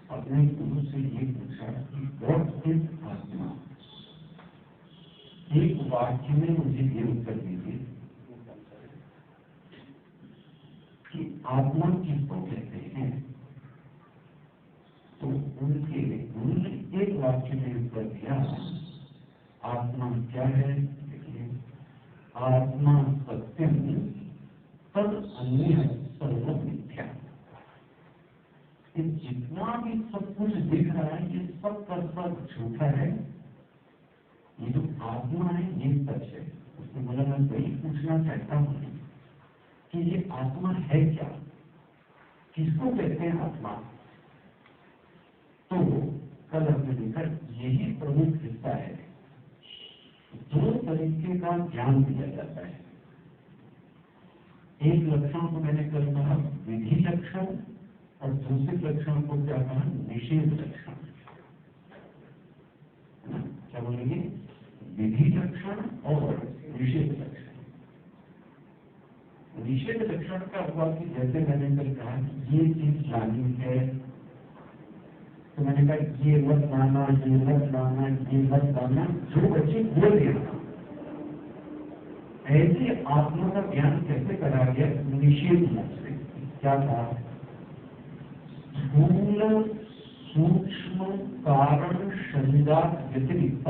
अपने गुरु से ये पूछा कि व्हाट इज आत्मा। एक वाक्य में मुझे ये उत्तर दीजिए कि आत्मा किसको कहते हैं। तो उनके गुरु ने एक वाक्य में उत्तर दिया, आत्मा क्या है। देखिए, आत्मा सत्यम तद अन्य सर्व मिथ्या। जितना भी सब कुछ दिख रहा है ये सब का सब झूठा है। ये जो आत्मा है ये सच है। उसने बोला मैं वही पूछना चाहता हूँ कि ये आत्मा है क्या, किसको कहते हैं आत्मा। तो कल हमने देखा यही प्रमुख हिस्सा है। दो तरीके का ज्ञान दिया जाता है। एक लक्षण को मैंने कल कहा विधि लक्षण और दूसरे लक्षण को क्या कहा, निषेध लक्षण। क्या बोलेंगे, विधि लक्षण और निषेध लक्षण। निषेध लक्षण का हुआ कि जैसे मैंने कल कहा ये चीज लानी है, तो मैंने कहा ये मत लाना, ये मत लाना, ये मत लाना, जो बच्चे बोल देना। ऐसे आत्मा का ज्ञान कैसे करा गया, निषेध से। क्या कहा, स्थूल सूक्ष्म कारण शरीरात व्यतिरिक्त।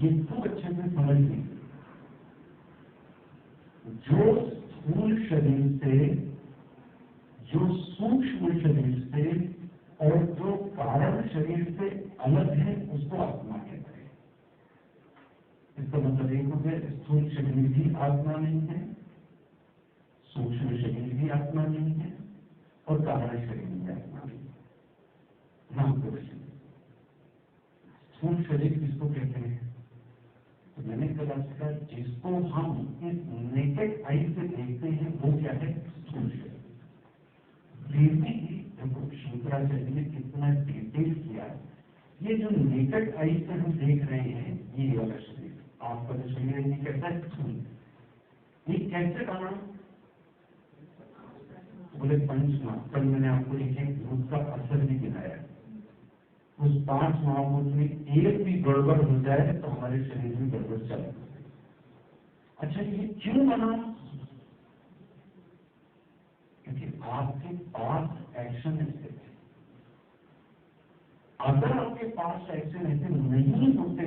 ये तो अच्छे से समझ लीजिए, जो स्थूल शरीर से, जो सूक्ष्म शरीर से और जो कारण शरीर से अलग है उसको आत्मा कहते हैं। इसका मतलब एक हो गया, स्थूल शरीर भी आत्मा नहीं है, सूक्ष्म शरीर भी आत्मा नहीं है और कारण शरीर भी आत्मा नहीं है। नाम क्वेश्चन, स्थूल शरीर किसको कहते हैं। तो मैंने कहा जिसको हम इस नेकेड आई से देखते हैं वो क्या है, स्थूल शरीर। देखो शंकराचार्य ने कितना डिटेल किया। ये जो नेकेड आई से हम देख रहे हैं ये वाला शरीर, आपका जो शरीर है ये कैसा है, स्थूल। ये कैसे बना, बोले पंचमहाभूत। कल मैंने आपको एक भूत का असर भी दिखाया। उस 5 महाभूत में एक भी गड़बड़ हो जाए तो हमारे शरीर में गड़बड़ चले। अच्छा ये क्यों बना, क्योंकि आपके पास एक्शन ऐसे थे। अगर आपके पास एक्शन ऐसे नहीं होते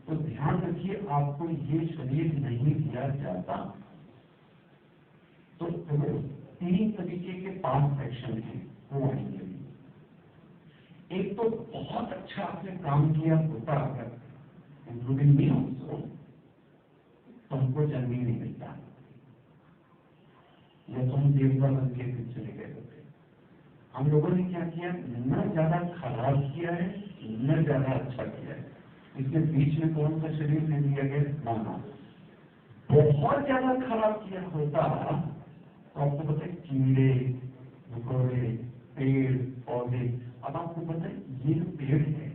तो ध्यान रखिए आपको ये शरीर नहीं दिया जाता। तो 3 तरीके के पास एक्शन है वो आएंगे। एक तो बहुत अच्छा आपने काम किया होता अगर इंक्लूडिंग मी ऑल्सो, तो हमको जन्म ही नहीं मिलता, या तो हम देवता बन के फिर चले गए होते। हम लोगों ने क्या किया, न ज्यादा खराब किया है न ज्यादा अच्छा किया है, इसके बीच में कौन सा शरीर ले लिया गया, मानव। बहुत ज्यादा खराब किया होता तो आपको पता है कीड़े मकोड़े पेड़ पौधे। अब आपको पता है ये जो पेड़ है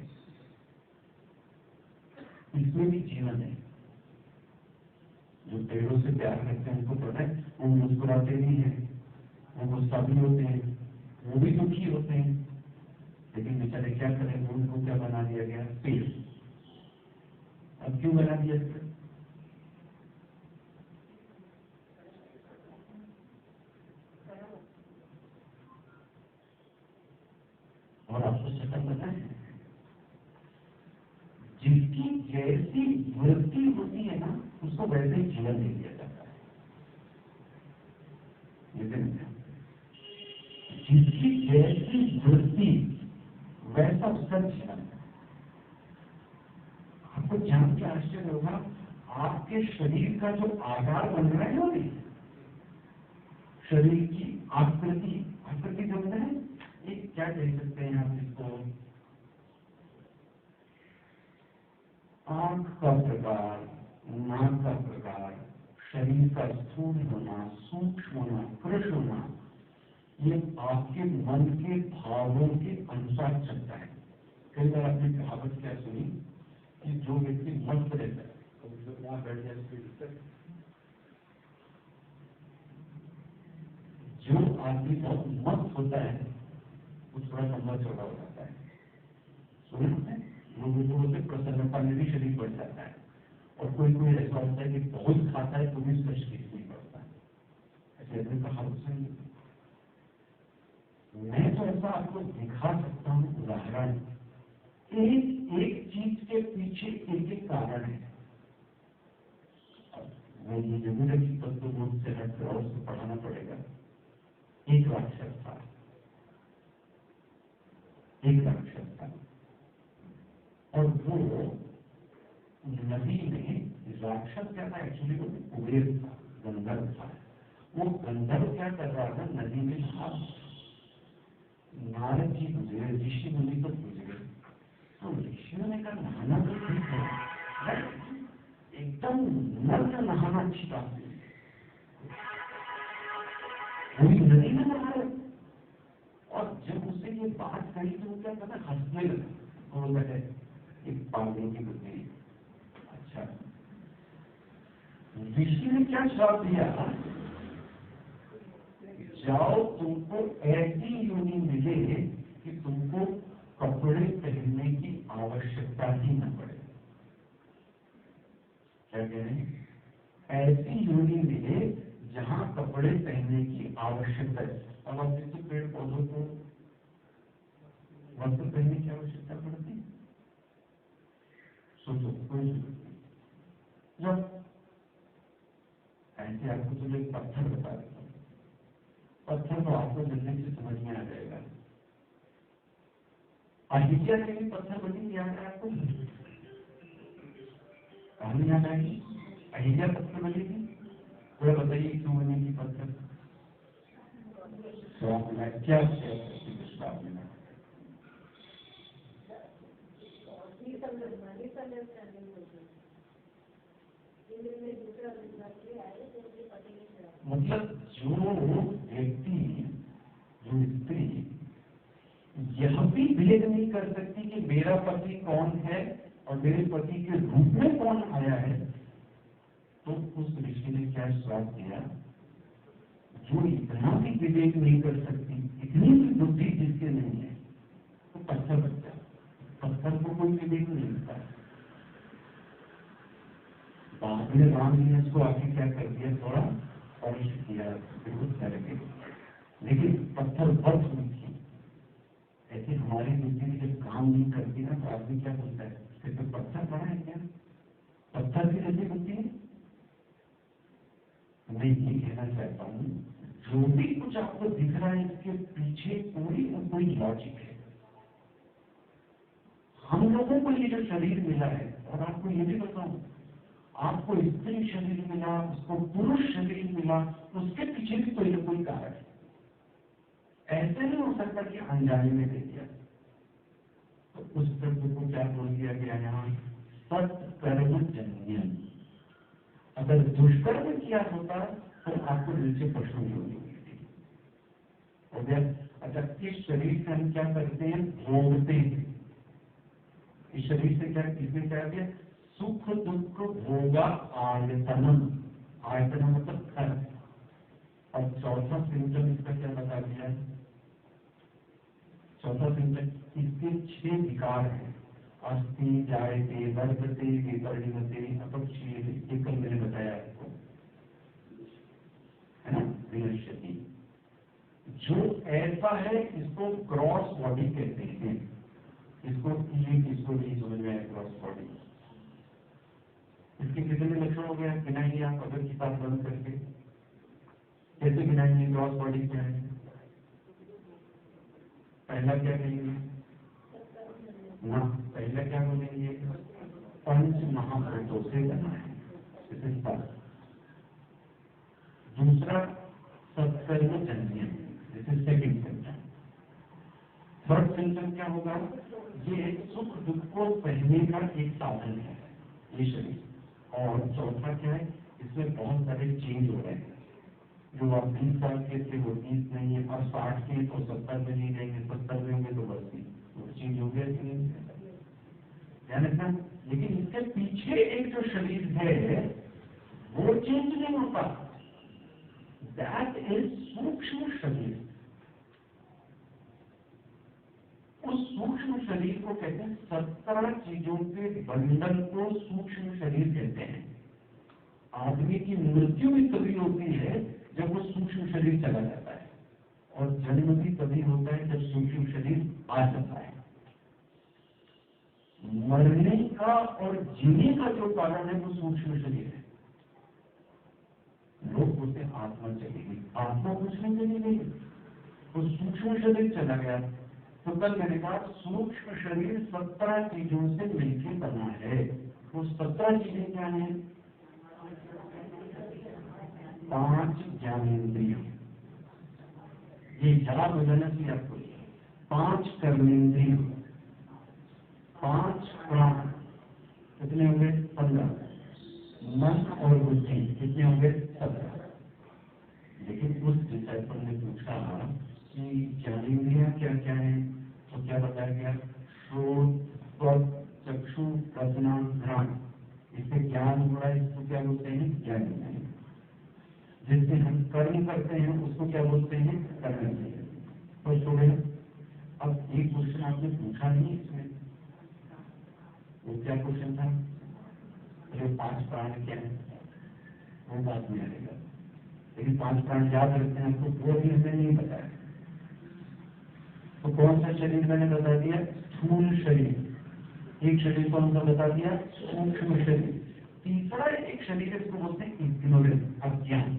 इसमें भी जीवन है। जो पेड़ों से प्यार करते हैं उनको पता है वो मुस्कुराते भी हैं, वो गुस्सा भी होते हैं, वो भी दुखी होते हैं, लेकिन बेचारे क्या करें, उनको क्या बना दिया गया, पेड़। अब क्यों बना दिया गया, और आपको सत्य पता है जिसकी जैसी वृत्ति होती है ना उसको वैसे ही जीवन दे दिया जाता है। जिसकी जैसी वृत्ति वैसा उसका जीवन है। आपको जान के आश्चर्य होगा, आपके शरीर का जो आकार बन रहा है ना, शरीर की आकृति जो है एक क्या कह सकते हैं आप इसको, आंख का प्रकार, नाक का प्रकार, शरीर का स्थूल होना, सूक्ष्म होना, कृष्ण होना, ये आपके मन के भावों के अनुसार चलता है। कई बार आपने कहावत क्या सुनी कि जो व्यक्ति मस्त रहता है, तो यहाँ बैठ जाए, जो आदमी बहुत मस्त होता है वो थोड़ा लंबा चौड़ा हो जाता है। सुनते हैं लोगों से प्रसन्नता में भी शरीर बढ़ जाता है, और कोई कोई ऐसा होता है कि बहुत खाता है तो भी उसका शरीर नहीं बढ़ता। ऐसे अपने कहावत सुनिए। मैं तो ऐसा आपको दिखा सकता हूँ उदाहरण। एक एक चीज के पीछे एक एक कारण है। वो ये जरूर है कि तत्व बोध से हट और उसको पढ़ाना पड़ेगा। एक राक्षस था, और वो नदी में राक्षस क्या था, एक्चुअली वो कुबेर था, गंधर्व था। वो गंधर्व क्या कर रहा था, नदी में नहा। नारद जी गुजरे, ऋषि मुनि तो गुजरे, तो ऋषियों ने कहा नहाना तो ठीक है, एकदम नग्न नहाना अच्छी बात नहीं, वही नदी में नहा रहे। और जब उससे ये बात कही तो क्या कहता, हंसने लगा। वो कहते एक पागलों की बुद्धि। अच्छा, ऋषि ने क्या श्राप दिया, जाओ तुमको ऐसी योनि मिले कि तुमको कपड़े पहनने की आवश्यकता ही न पड़े। क्या कह रहे हैं, ऐसी योनि मिले जहां कपड़े पहनने की आवश्यकता है। अब आप देखिए पेड़ पौधों को वस्त्र पहनने की आवश्यकता पड़ती है, सोचो कोई जब ऐसे आपको तो एक पत्थर बता देता हूँ, पत्थर तो आपको जल्दी से समझ में आ जाएगा। अहिल्या के भी पत्थर बनी याद है आपको, कहानी याद आएगी, अहिल्या पत्थर बनेगी, थोड़ा बताइए क्यों बनेगी पत्थर, श्राप मिला क्या, श्राप मिला। मतलब जो व्यक्ति, जो स्त्री यह भी भेद नहीं कर सकती कि मेरा पति कौन है और मेरे पति के रूप में कौन आया है, तो उस ऋषि ने क्या श्राप दिया, जो इतना भी विवेक नहीं कर सकती, इतनी भी बुद्धि जिसके नहीं है, तो पत्थर बन जाए। पत्थर को कोई विवेक नहीं मिलता। बाद में राम जी ने उसको आगे क्या कर दिया, थोड़ा पॉलिश किया विरोध करके, लेकिन पत्थर बहुत हुई थी। ऐसे हमारी बुद्धि जब काम नहीं करती ना तो आदमी क्या बोलता है, तो पत्थर बड़ा है क्या, पत्थर की जैसी बुद्धि है। मैं ये कहना चाहता हूँ, जो भी कुछ आपको दिख रहा है इसके पीछे कोई न कोई लॉजिक है। हम लोगों को ये जो शरीर मिला है, और आपको ये भी बताऊं, आपको स्त्री शरीर मिला, उसको पुरुष शरीर मिला, उसके पीछे भी कोई न कोई कारण है। ऐसे नहीं हो सकता कि अनजाने में दे दिया। तो उस शब्द को क्या बोल दिया गया यहाँ, सत्कर्म जन्य। अगर दुष्कर्म किया होता तो आपको नीचे प्रश्न होगी। हो गया। अच्छा, इस शरीर से हम क्या करते हैं, भोगते हैं। इस शरीर से क्या, इसमें क्या दिया, सुख दुख भोगा आयतनम। आयतनम मतलब खर्च। और चौथा सिम्टम इसका क्या बता दिया, चौथा सिम्टम, इसके 6 विकार हैं, अस्थि जायते वर्धते विपरिणमते अपक्षीयते, ये कल मैंने बताया आपको, है ना, विनश्यति। जो ऐसा है इसको क्रॉस बॉडी कहते हैं। इसको नहीं समझ में आया क्रॉस बॉडी। इसके कितने लक्षण हो गए गिनाइए आप, अगर किताब बंद करके कैसे गिनाएंगे क्रॉस बॉडी क्या है। पहला क्या कहेंगे ना, पहला क्या बोलेंगे, पंच महाभूतों से बना है, दूसरा सत्कर्म जन्य, this is second symptom. Third symptom क्या होगा, ये सुख दुख को सहने का एक साधन है ये शरीर। और चौथा क्या है, इसमें बहुत सारे चेंज हो रहे हैं। जो आप 20 साल के थे वो 30 नहीं है, अब 60 के तो 70 में नहीं रहेंगे, 70 में होंगे तो 80, वो चेंज हो गया कि नहीं ध्यान रखना। लेकिन इसके पीछे एक जो शरीर है वो चेंज नहीं होता, दैट इज सूक्ष्म शरीर। उस सूक्ष्म शरीर को कहते हैं, 17 चीजों के बंधन को सूक्ष्म शरीर कहते हैं। आदमी की मृत्यु भी तभी होती है जब वो सूक्ष्म शरीर चला जाता है, और जन्म भी तभी होता है जब सूक्ष्म शरीर आ जाता है। मरने का और जीने का जो कारण है वो सूक्ष्म शरीर है। लोग बोलते आत्मा चली गई, आत्मा कुछ नहीं चली गई, वो सूक्ष्म शरीर चला गया। तो कल मैंने कहा सूक्ष्म शरीर 17 चीजों से मिलकर बना है। वो 17 चीजें क्या है? 5 ज्ञानेंद्रिय, ये याद हो जाना चाहिए आपको। 5 कर्मेंद्रिय, 5 प्राण, कितने होंगे? 15। मन और बुद्धि कितने होंगे? 17। लेकिन उस डिसाइपल ने पूछा कि ज्ञानेंद्रिया क्या क्या है, तो क्या बताया गया? श्रोत, चक्षु, रसना, घ्राण, इससे ज्ञान हो रहा है, इसको क्या बोलते हैं? ज्ञानेंद्रिय। जिससे हम कर्म करते हैं उसको क्या बोलते हैं? कर्मेंद्रिय। तो छोड़े। अब एक क्वेश्चन आपने पूछा नहीं इसमें, वो क्या क्वेश्चन था? जो 5 प्राण क्या है वो बात में आएगा, लेकिन 5 प्राण याद रखते हैं आपको, वो भी हमें नहीं बताया। तो कौन सा शरीर मैंने बता दिया? स्थूल शरीर। एक शरीर कौन सा बता दिया? सूक्ष्म शरीर। तीसरा एक शरीर है इसको बोलते हैं इग्नोरेंस, अज्ञान,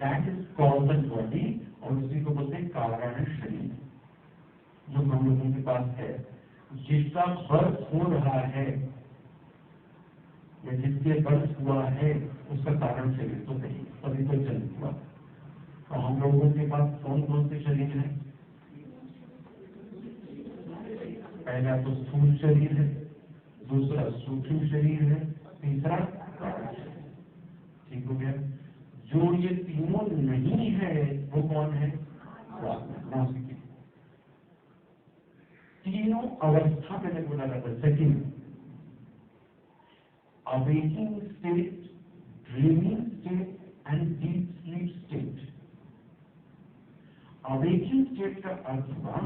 दैट इज कॉल्ड बॉडी, और उसी को बोलते हैं कारण शरीर, जो हम लोगों के पास है, जिसका बर्थ हो रहा है या जिसके बर्थ हुआ है उसका कारण शरीर तो नहीं, तभी तो जन्म हुआ। तो हम लोगों के पास कौन कौन से शरीर है? पहला तो स्थूल शरीर है, दूसरा सूक्ष्म शरीर है, तीसरा कारण शरीर। ठीक हो गया। जो ये तीनों नहीं है वो कौन है? नास्तिक। तीनों अवस्था मैंने बोला था, second awaking state, dreaming state and deep sleep state. Awaking state का अर्थ हुआ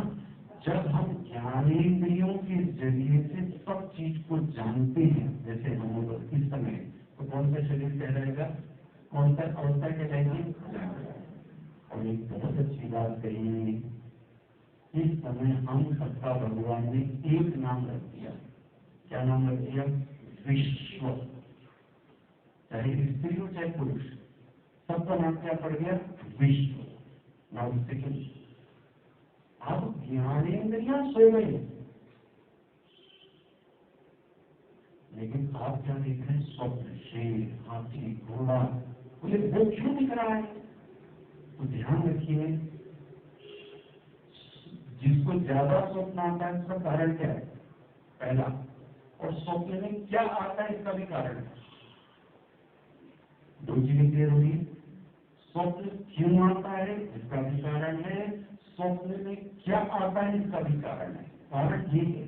जब हम ज्ञानेंद्रियों के जरिए से सब चीज को जानते हैं, जैसे हम लोग इस समय, तो कौन सा शरीर कहलाएगा? कौन सा अवस्था कहलाएगी? और एक बहुत अच्छी बात कही, इस समय हम सबका भगवान ने एक नाम रख दिया। क्या नाम रख दिया? विश्व। चाहे स्त्री हो चाहे पुरुष, सबका नाम क्या पड़ गया? विश्व। नाउ सेकंड, अब ज्ञानेंद्रियां सो गई, लेकिन आप क्या देख रहे हैं? स्वप्न, शेर, हाथी, घोड़ा, बोले वो क्यों दिख रहा है? तो ध्यान रखिए, जिसको ज्यादा स्वप्न आता है उसका कारण क्या है? पहला, और स्वप्न में क्या आता है इसका भी कारण है। 2 चीजें क्लियर होगी। स्वप्न क्यों आता है इसका भी कारण है, स्वप्न में क्या आता है इसका भी कारण है। कारण ये है,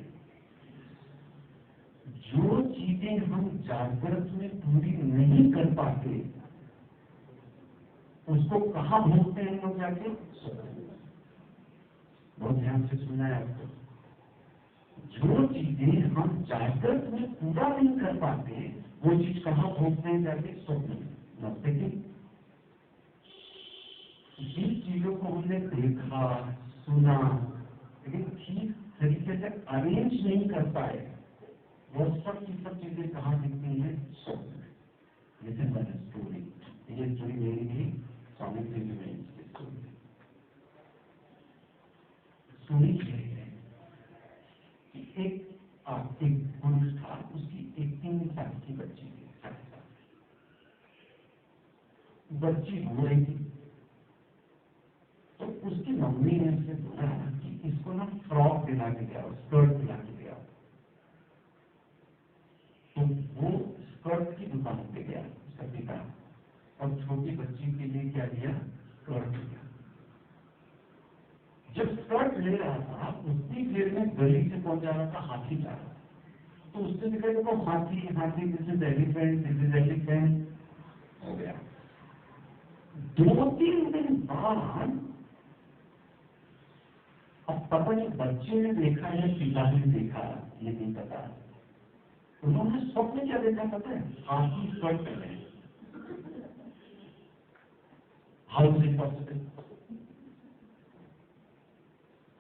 जो चीजें हम जागृत में पूरी नहीं कर पाते उसको कहां भोगते हैं लोग जाके? बहुत ध्यान से सुनना है आपको। जो चीजें हम जागृत में पूरा नहीं कर पाते वो चीज कहां भोगते हैं? जाके स्वप्न में। लेकिन जिन चीजों को हमने देखा, सुना, लेकिन ठीक तरीके से अरेंज नहीं कर पाए, वो सब की सब चीजें कहाँ दिखती हैं? स्वप्न में। जैसे मैंने स्टोरी, ये स्टोरी मेरी नहीं, स्वामी जी ने इसकी स्टोरी है कि एक पुरुष था, उसकी एक 3 साल की बच्ची थी, 4 साल। बच्ची हो रही थी, तो उसकी मम्मी ने उससे बोला कि इसको ना फ्रॉक दिला के दिया, स्कर्ट दिला के दिया। तो वो स्कर्ट की दुकान पे गया उसका पिता, छोटी बच्ची के लिए क्या दिया, स्कर्ट दिया। जब स्कर्ट ले रहा था उतनी देर में गली से कौन जा रहा था, हाथी जा रहा था। तो उससे दिखा देखो हाथी हाथी, this is elephant, this is elephant हो गया। 2-3 दिन बाद अब पता नहीं बच्चे ने देखा या पिता ने देखा, ये नहीं पता। उन्होंने स्वप्न क्या देखा पता है, हाथी स्कर्ट पहने। हाउ इज इट पॉसिबल,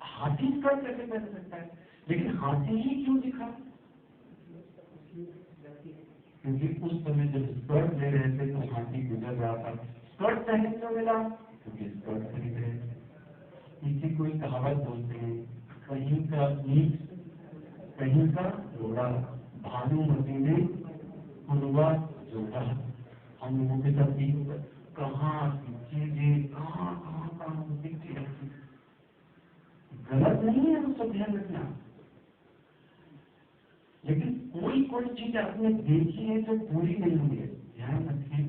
हाथी स्कर्ट कैसे पहन सकता है? लेकिन हाथी ही क्यों दिखा, क्योंकि उस समय जब स्कर्ट ले रहे थे तो हाथी गुजर रहा था। स्कर्ट पहनने क्यों मिला, क्योंकि स्कर्ट खरीद रहे थे। इसी कोई कहावत बोलते हैं, कहीं का ईंट कहीं का जोड़ा, भानुमती ने पुरवा जोड़ा। हम लोगों के साथ भी कहाँ चीजें कहाँ दिखती रहती, गलत नहीं है, वो सब ध्यान रखना। लेकिन कोई चीज आपने देखी है जो पूरी नहीं हुई है, ध्यान रखें,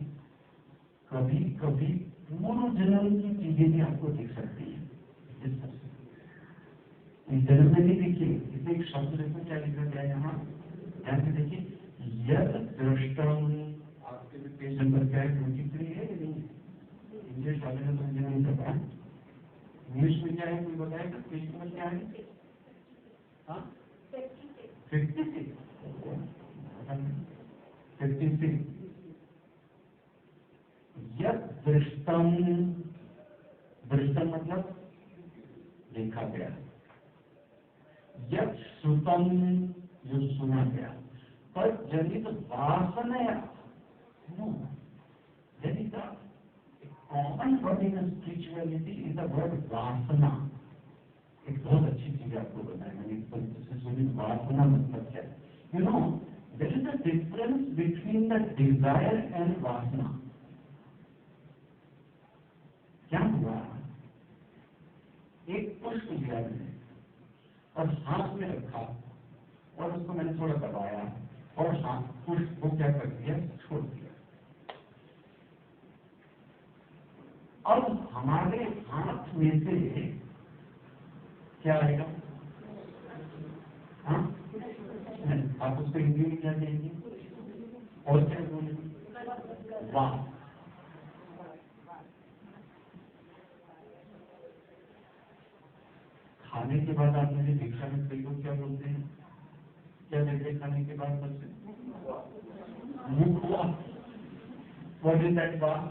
कभी कभी पूर्व जन्म की चीजें भी आपको दिख सकती है। इस जन्म में नहीं दिखी, इसे एक शब्द देखो क्या लिखा गया है यहाँ, ध्यान से देखिए, यद दृष्टम, आपके भी पेज नंबर क्या है, 23 है या नहीं? इंग्लिश वाले ने तो मुझे नहीं पता, इंग्लिश में क्या है कोई बताएगा, पेज नंबर क्या है? 56। यद दृष्टम, दृष्टम मतलब देखा गया, यद श्रुतम जो सुना गया, पर जनित वासना, जनित common word in spirituality is the word वासना। एक बहुत अच्छी चीज आपको बताया मैंने, सुनी वासना मतलब क्या है। You know there is a difference between the desire and वासना। क्या हुआ, एक पुष्प लिया मैंने और हाथ में रखा और उसको मैंने थोड़ा दबाया और हाथ पुष्प को क्या कर दिया, छोड़ दिया। अब हमारे हाथ में से क्या आएगा, हाँ आप उसको हिंदी में क्या कहेंगे, और क्या बोलेंगे, वाह। खाने के बाद आप मुझे भिक्षा में कई लोग क्या बोलते हैं, क्या देते हैं खाने के बाद, सबसे मुख हुआ, व्हाट इज दैट बात,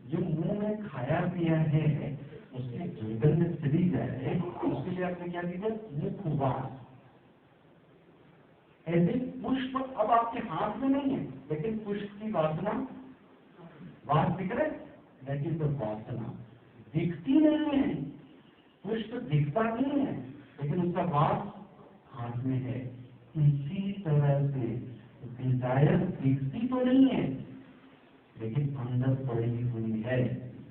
जो मुंह में खाया पिया है उसके जीवन में चली जाए, उसके लिए आपने क्या किया, मुख हुआ। ऐसे पुष्प अब आपके हाथ में नहीं है, लेकिन पुष्प की वासना, वास दिख रहे, लेकिन तो वासना दिखती नहीं है, पुष्प दिखता नहीं है, लेकिन उसका वास हाथ में है। इसी तरह से डिजायर दिखती तो नहीं है, लेकिन अंदर पड़ी हुई है,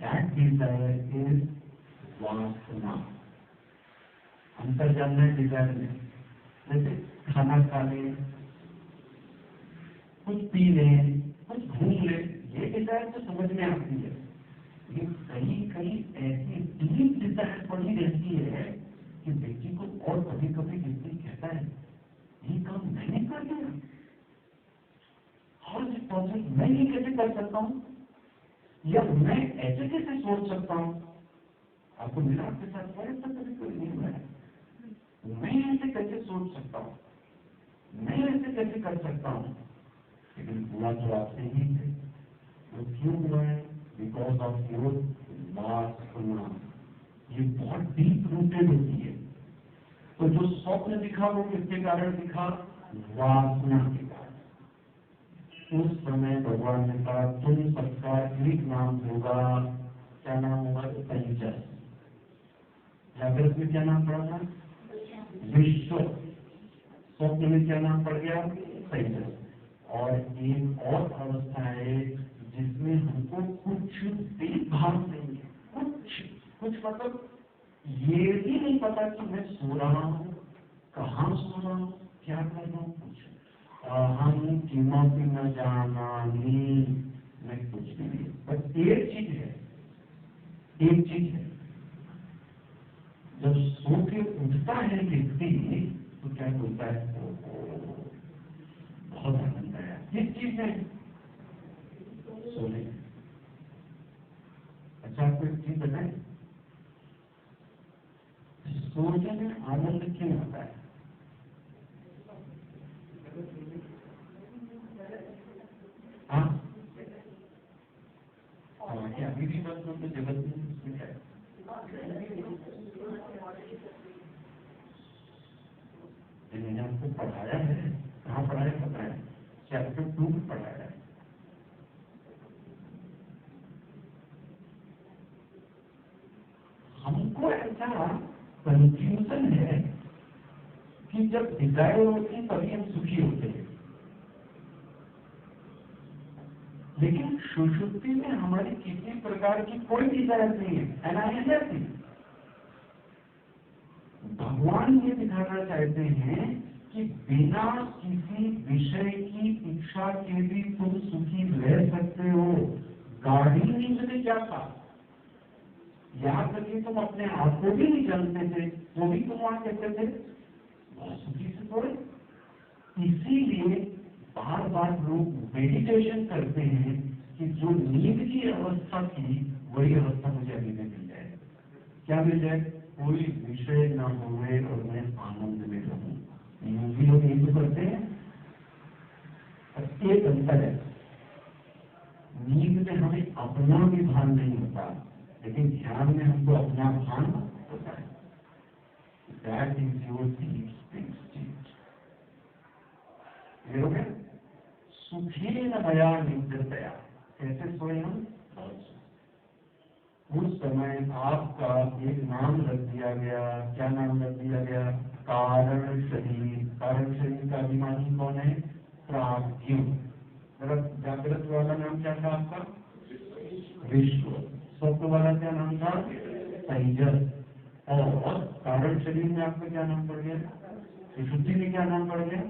दैट डिजायर इज वासना। अंतर जानना है डिजायर में, जैसे खाना खा ले, कुछ पी ले, कुछ घूम ले, ये डिजायर तो समझ में आती है। ये कहीं ऐसी डीप डिजायर पड़ी रहती है कि व्यक्ति को और कभी कभी व्यक्ति कहता है ये काम मैंने कर दिया, और मैं ये कैसे कर सकता हूँ, या मैं ऐसे कैसे सोच सकता हूँ। आपको मिला, आपके साथ हुआ ऐसा कभी कोई नहीं हुआ है, मैं ऐसे कैसे सोच सकता हूँ, मैं ऐसे कैसे कर सकता हूँ, लेकिन हुआ तो आपसे ही थे। तो क्यों हुआ है, बिकॉज ऑफ योर वासना। ये बहुत डीप रूटेड होती है। तो जो स्वप्न दिखा वो किसके कारण दिखा, वासना के कारण। उस समय भगवान ने कहा तुम सबका एक नाम होगा, क्या नाम होगा, संजय। जागृत में क्या नाम पड़ा था, विश्व। स्वप्न में क्या नाम पड़ गया, संजय। और एक और अवस्था है जिसमें हमको कुछ भी भाव नहीं है, कुछ मतलब ये भी नहीं पता कि मैं सो रहा हूँ, कहाँ सो रहा हूँ, क्या कर रहा हूँ, कुछ। हम किमपि न जानामि, मैं कुछ भी नहीं। बस एक चीज है, एक चीज है, जब सो के उठता है व्यक्ति तो क्या बोलता है, बहुत आनंद आया। किस चीज में? सोने। अच्छा, आपको एक चीज बताएं, सोने में आनंद क्यों आता है? हाँ, क्या अभी भी बात तो जगत में उसमें क्या है? मैंने आपको पढ़ाया है, कहाँ पढ़ाया पता है? चैप्टर 2 में पढ़ाया है। हमको ऐसा कंफ्यूजन है कि जब डिजायर होती है तभी हम सुखी होते हैं, लेकिन सुषुप्ति में हमारी किसी प्रकार की कोई डिजायर नहीं है। एनालिसिस भगवान ये दिखाना चाहते हैं कि बिना किसी विषय की इच्छा के भी तुम सुखी रह सकते हो। गाड़ी नींद में क्या था, यहाँ तक कि तुम अपने आप को भी नहीं जानते थे, तो भी तुम वहां कहते थे बहुत सुखी से सोए। इसीलिए बार बार लोग मेडिटेशन करते हैं कि जो नींद की अवस्था थी वही अवस्था मुझे अभी में मिल जाए। क्या मिल जाए? कोई विषय न होवे और मैं आनंद में रहूं। यूं भी लोग यही तो करते हैं। एक अंतर है, नींद में हमें अपना भी भान नहीं होता, लेकिन ध्यान में हमको अपना भान होता है। That is your deep state. ये हो गया। सुखी न भया निद्रतया। कैसे सोए हम? उस समय आपका एक नाम रख दिया गया। क्या नाम रख दिया गया? कारण शरीर। कारण शरीर का अभिमानी कौन है? प्राज्ञ। जागृत वाला नाम क्या था आपका? विश्व। स्वप्न वाला क्या नाम था? तेजस। और कारण शरीर में आपका क्या नाम पड़ गया? सुषुप्ति में क्या नाम पड़ गया?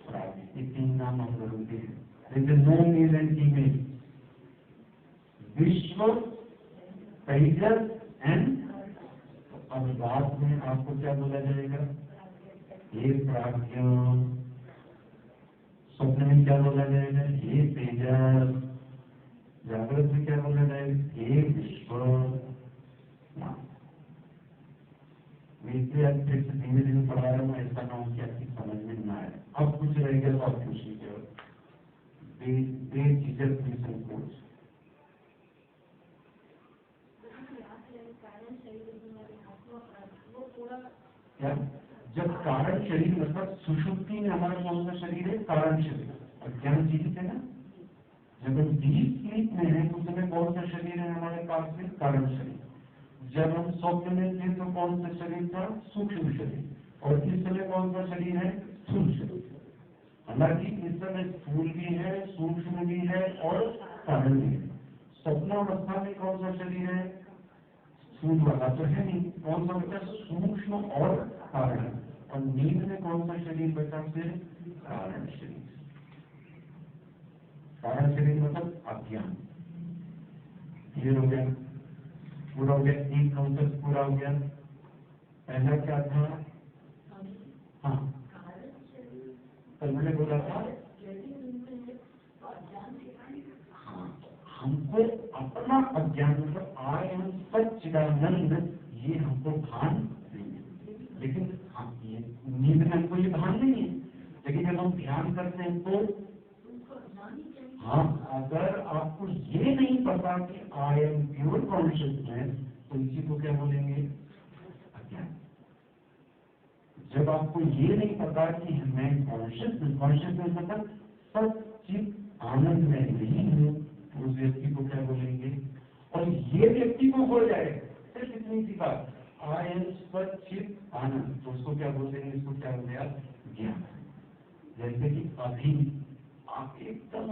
प्राज्ञ। ये 3 नाम हम लोगों के हैं। लेकिन नो मेल एंड फीमेल। विश्व, तेजस एंड। अब रात में आपको क्या बोला जाएगा? हे प्राज्ञ। स्वप्न में क्या बोला जाएगा? हे तेजस। जागृत में क्या बोला जाएगा? हे विश्व। इसलिए अब फिर से धीरे धीरे पढ़ा रहा हूँ, ऐसा ना हो कि आपकी समझ में ना आए। अब कुछ रह गया तो आप पूछ लीजिए। बेझिझक भी संकोच। क्या? जब कारण शरीर मतलब सुषुप्ति में हमारा कौन सा शरीर है? कारण शरीर। अज्ञान जीवित है ना। जब हम डीप स्लीप में है तो उस समय कौन सा शरीर है हमारे पास में? कारण शरीर। जब हम स्वप्न में थे तो कौन सा शरीर था? सूक्ष्म शरीर। और इस समय कौन सा शरीर है? स्थूल शरीर। हालांकि इस समय स्थूल भी है, सूक्ष्म भी है और कारण भी है। स्वप्नावस्था में कौन सा शरीर है? स्थूल वाला तो है नहीं। कौन सा बचा? सूक्ष्म और कारण। और नींद में कौन सा शरीर बचा? फिर कारण शरीर। कारण शरीर मतलब अज्ञान। क्लियर हो गया? पूरा हो गया। एक काउंटर पूरा हो गया। पहला क्या था? हाँ, कल मैंने बोला था हाँ, हमको अपना अज्ञान मतलब आई एम सच्चिदानंद, ये हमको भान नहीं है। लेकिन हाँ, ये नींद में हमको ये भान नहीं है। लेकिन जब हम ध्यान करते हैं तो हाँ, अगर आपको ये नहीं पता कि आई एम प्योर कॉन्शियसनेस तो इसी को क्या बोलेंगे? अज्ञान। जब आपको ये नहीं पता कि मैं कॉन्शियसनेस मतलब सच्चित आनंद में नहीं हूँ, उस व्यक्ति को क्या बोलेंगे? और ये व्यक्ति को हो जाए सिर्फ इतनी सी बात, आई एम सच्चित आनंद, तो उसको क्या बोल देंगे? इसको क्या हो गया? ज्ञान। जैसे कि अभी आप एकदम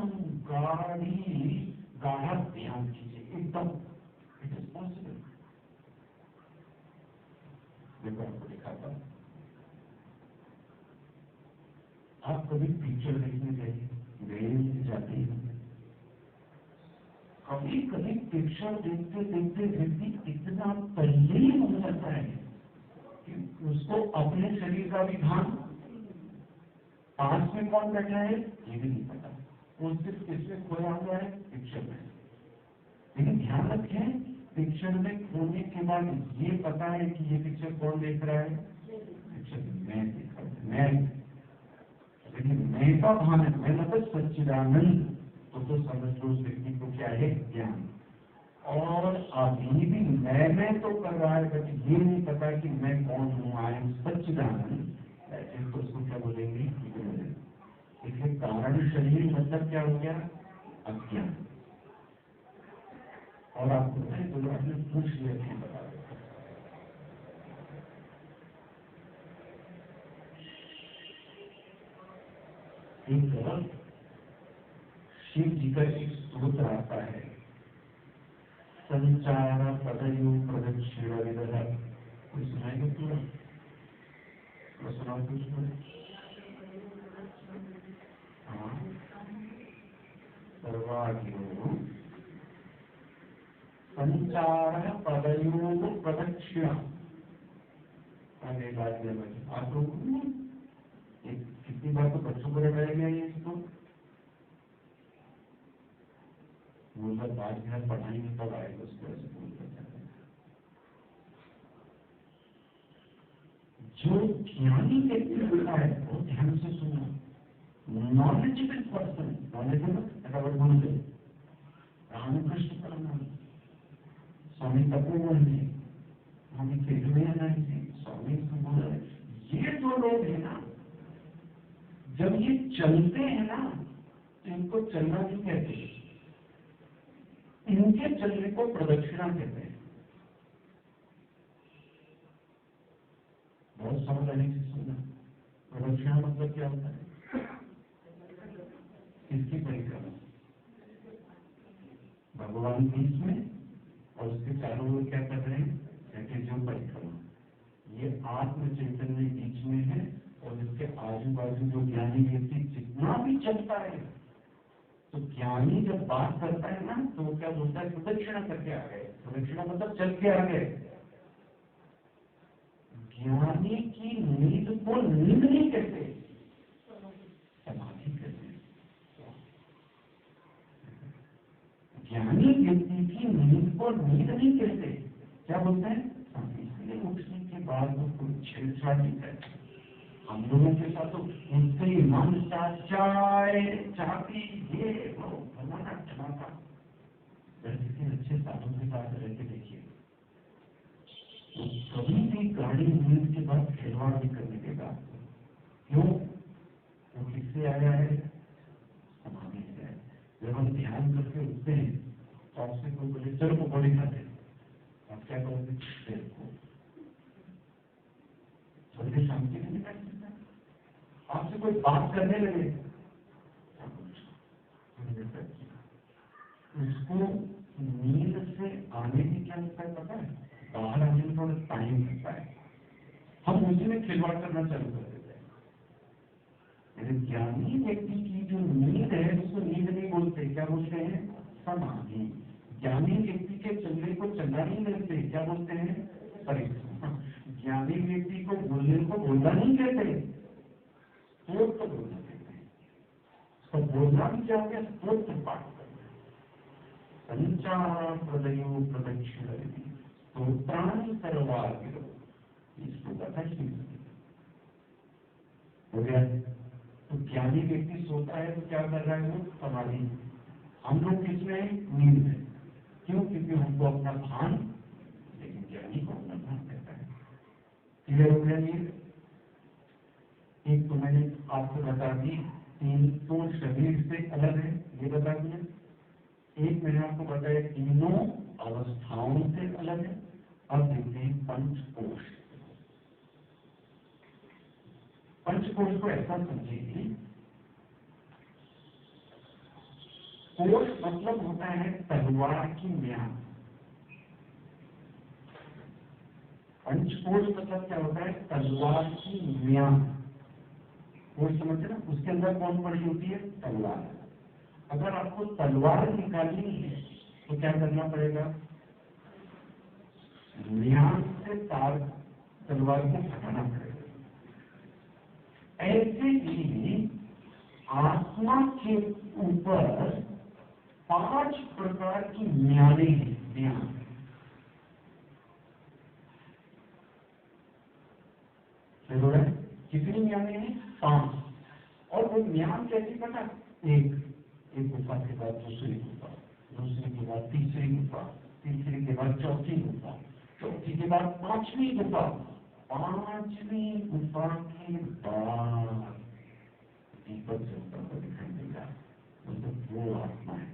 गाढ़ा ध्यान कीजिए, एकदम इट इज पॉसिबल। देखो आपको दिखाता हूं। आप कभी पिक्चर देखने गए जाते हैं? कभी कभी पिक्चर देखते देखते व्यक्ति इतना तल्लीन हो जाता है कि उसको अपने शरीर का भी ध्यान, पास में कौन बैठा है ये भी नहीं पता, वो सिर्फ किसमें खोया हुआ है, पिक्चर में। लेकिन ध्यान रखें, पिक्चर में खोने के बाद ये पता है कि ये पिक्चर कौन देख रहा है, पिक्चर मैं देख रहा हूं, मैं। लेकिन मैं का भान है, मैं मतलब सच्चिदानंद, तो समझ लो उस व्यक्ति को क्या है, ज्ञान। और अभी भी मैं तो कर रहा है, बट ये नहीं पता कि मैं कौन हूँ, आई एम सच्चिदानंद, तो उसको क्या बोलेंगे, इसलिए कारण शरीर मतलब क्या हो गया, अज्ञान। और आपको तो आपने पूछ लिया कि बता दें। एक शिव जी का एक स्तोत्र आता है, संचार पदयो प्रदक्षिण विदधा। कोई सुनाएगा पूरा? सुना कुछ? हाँ, सर्वागिरो संचार पदयो प्रदक्षिण। आगे बात आप लोग कितनी बार तो बच्चों को रटाया गया है इसको, वो सब बात घर पढ़ाएंगे तब आएगा उसको ऐसे बोल सकते हैं। जो ज्ञानी व्यक्ति होता है वो ध्यान से सुना, नॉलेजेबल पर्सन, नॉलेजेबल बोलते रामकृष्ण परमहंस, स्वामी तपोवन जी, स्वामी केशवानंद जी, स्वामी सुबोध, ये जो लोग हैं ना, जब ये चलते हैं ना तो इनको चलना नहीं कहते, इनके चलने को प्रदक्षिणा कहते हैं। बहुत सावधानी से सुनना, प्रदक्षिणा मतलब क्या होता है, इसकी परिक्रमा, भगवान बीच में और उसके चारों ओर क्या कर रहे हैं, कहते जो परिक्रमा, ये आत्म चैतन्य बीच में है और इसके आजू बाजू जो ज्ञानी व्यक्ति जितना भी चलता है, तो ज्ञानी जब बात करता है ना तो वो क्या बोलता है, प्रदक्षिणा करके आ गए। प्रदक्षिणा मतलब चल के आ गए। ज्ञानी की नींद को नींद नहीं कहते, समाधि कहते हैं। ज्ञानी व्यक्ति की नींद को नींद नहीं कहते, क्या बोलते हैं, इसलिए उठने के बाद वो कोई छेड़छाड़ नहीं करते। हम लोगों के साथ तो उनसे ही मन चाय चाहती ये वो बनाना चलाता, किसी अच्छे साधु के साथ रह के देखिए, तो कभी भी गाड़ी नींद के बाद खिलवाड़ भी करने के बाद, क्यों, वो किससे आया है, समाधि से आया। जब हम ध्यान करके उठते हैं तो आपसे कोई बोले चलो पकौड़ी खाते, आप क्या करोगे, थोड़ी शांति नहीं कर सकता। आपसे कोई बात करने लगे, उसको नींद से आने की क्या लगता है पता है, बाहर आने में थोड़ा टाइम लगता है, हम उसी में खिलवाड़ करना चालू कर देते हैं। ज्ञानी व्यक्ति की जो नींद है उसको नींद नहीं बोलते, क्या बोलते हैं, समाधि। ज्ञानी व्यक्ति के चलने को चलना नहीं लगते, क्या बोलते हैं, परिक्रमा। ज्ञानी व्यक्ति को बोलने को बोलना नहीं कहते, तो बोलना कहते हैं। तो बोलना भी क्या हो गया, स्तोत्र पाठ करना, संचार प्रदयो प्रदक्षिण स्तोत्राणि सर्वागिरो, इसको कथा हो गया। तो ज्ञानी व्यक्ति सोता है तो क्या कर रहा है, वो समाधि। हम लोग किसमें, नींद में, क्यों, क्योंकि हमको अपना भान, लेकिन ज्ञानी को अपना भान रहता है। क्लियर हो गया नींद? एक तो मैंने आपको बता दी, तीन शरीर से अलग है, ये बता दिया। एक मैंने आपको बताया तीनों अवस्थाओं से अलग है। अब देखते हैं पंचकोश। पंचकोश को ऐसा समझिए, कोश मतलब होता है तलवार की म्यान। पंचकोश मतलब क्या होता है, तलवार की म्यान। कोर्स समझते ना, उसके अंदर कौन पड़ी होती है? तलवार। अगर आपको तलवार निकालनी है तो क्या करना पड़ेगा? न्यास से तार तलवार को हटाना पड़ेगा। ऐसे ही आत्मा के ऊपर 5 प्रकार की म्याने हैं। म्यान कितनी म्याने हैं? 5। और वो म्यान कैसी पता? एक गुफा के बाद दूसरी गुफा, दूसरी के बाद तीसरी गुफा, तीसरी के बाद चौथी गुफा, चौथी के बाद 5वीं गुफा, 5वीं गुफा के बाद दीपक जलता हुआ दिखाई देगा, मतलब वो आत्मा है।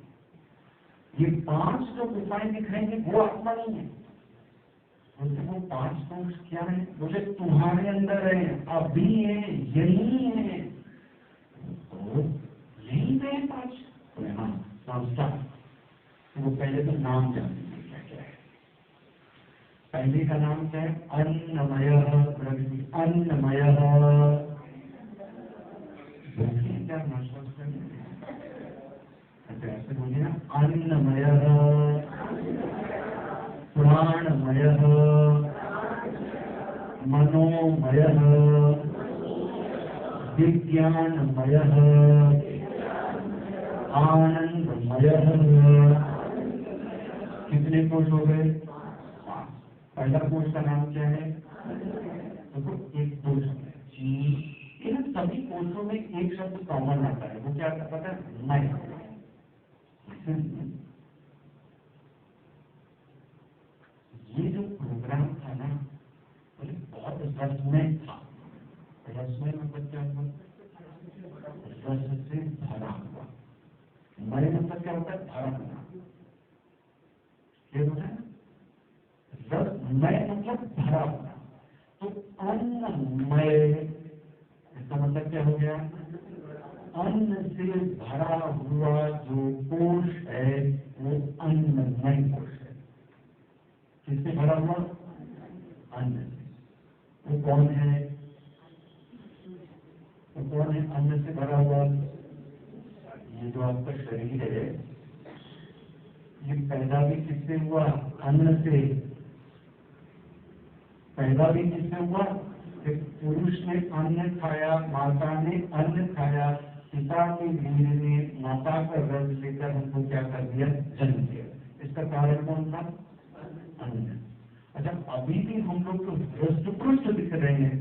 ये 5 जो गुफाएं दिखाएंगे वो आत्मा नहीं है। वो 5 पुरुष क्या है? बोले तुम्हारे अंदर है, अभी है, यही है। तो यही पे 5। हाँ, संस्था। वो पहले तो नाम जानेंगे क्या क्या है। पहले का नाम क्या है? अन्नमय। अन्नमय क्या ऐसे बोलिए ना, अन्नमय, प्राणमय, मनोमय, विज्ञानमय, आनंदमय। कितने कोष हो गए? पहला कोष का नाम क्या है? देखो, एक कोष है। इन सभी कोषों में एक शब्द कॉमन आता है। वो क्या पता है? मैं। ये जो प्रोग्राम था ना, बहुत रसमय था। रसमय मतलब क्या हुआ? रस से भरा हुआ। मय मतलब क्या होता है? भरा हुआ। क्या होता है? रसमय मतलब भरा हुआ। तो अन्नमय इसका मतलब क्या हो गया? अन्न से भरा हुआ जो कोष है वो अन्नमय कोष है। किससे भरा हुआ? अन्न से। वो कौन है? वो कौन है अन्न से भरा हुआ? ये जो आपका शरीर है, ये पैदा भी किससे हुआ? अन्न से। पैदा भी किससे हुआ? पुरुष ने अन्न खाया, माता ने अन्न खाया, पिता के वीर ने माता का रस लेकर हमको क्या कर दिया? जन्म दिया। इसका कारण कौन था? अन्न। अच्छा, अभी भी हम लोग तो हृष्ट दिख रहे हैं,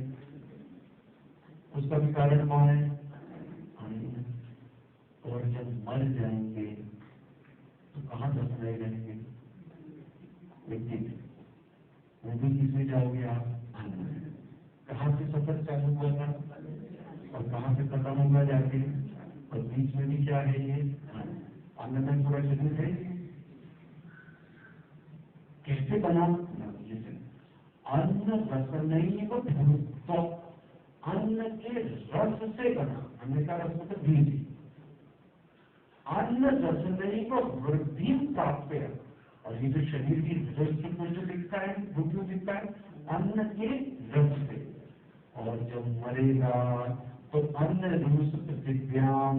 उसका भी कारण कौन है? अन्न। और जब मर जाएंगे तो कहाँ दफनाए जाएंगे? मिट्टी में। वो भी किसमें जाओगे आप? अन्न। कहाँ से सफर चालू हुआ था और कहाँ से खत्म होगा जाके? और बीच में भी क्या है? ये अन्न में पूरा शरीर है। कैसे बना? अन्न रस नहीं को तो अन्न के रस से बना। अन्न का रस मतलब बीज। अन्न रस नहीं को वृद्धि प्राप्त है। और ये जो शरीर की पुष्ट दिखता है, वो क्यों दिखता है? अन्न के रस से। और जब मरेगा तो अन्न रूस पृथ्व्याम,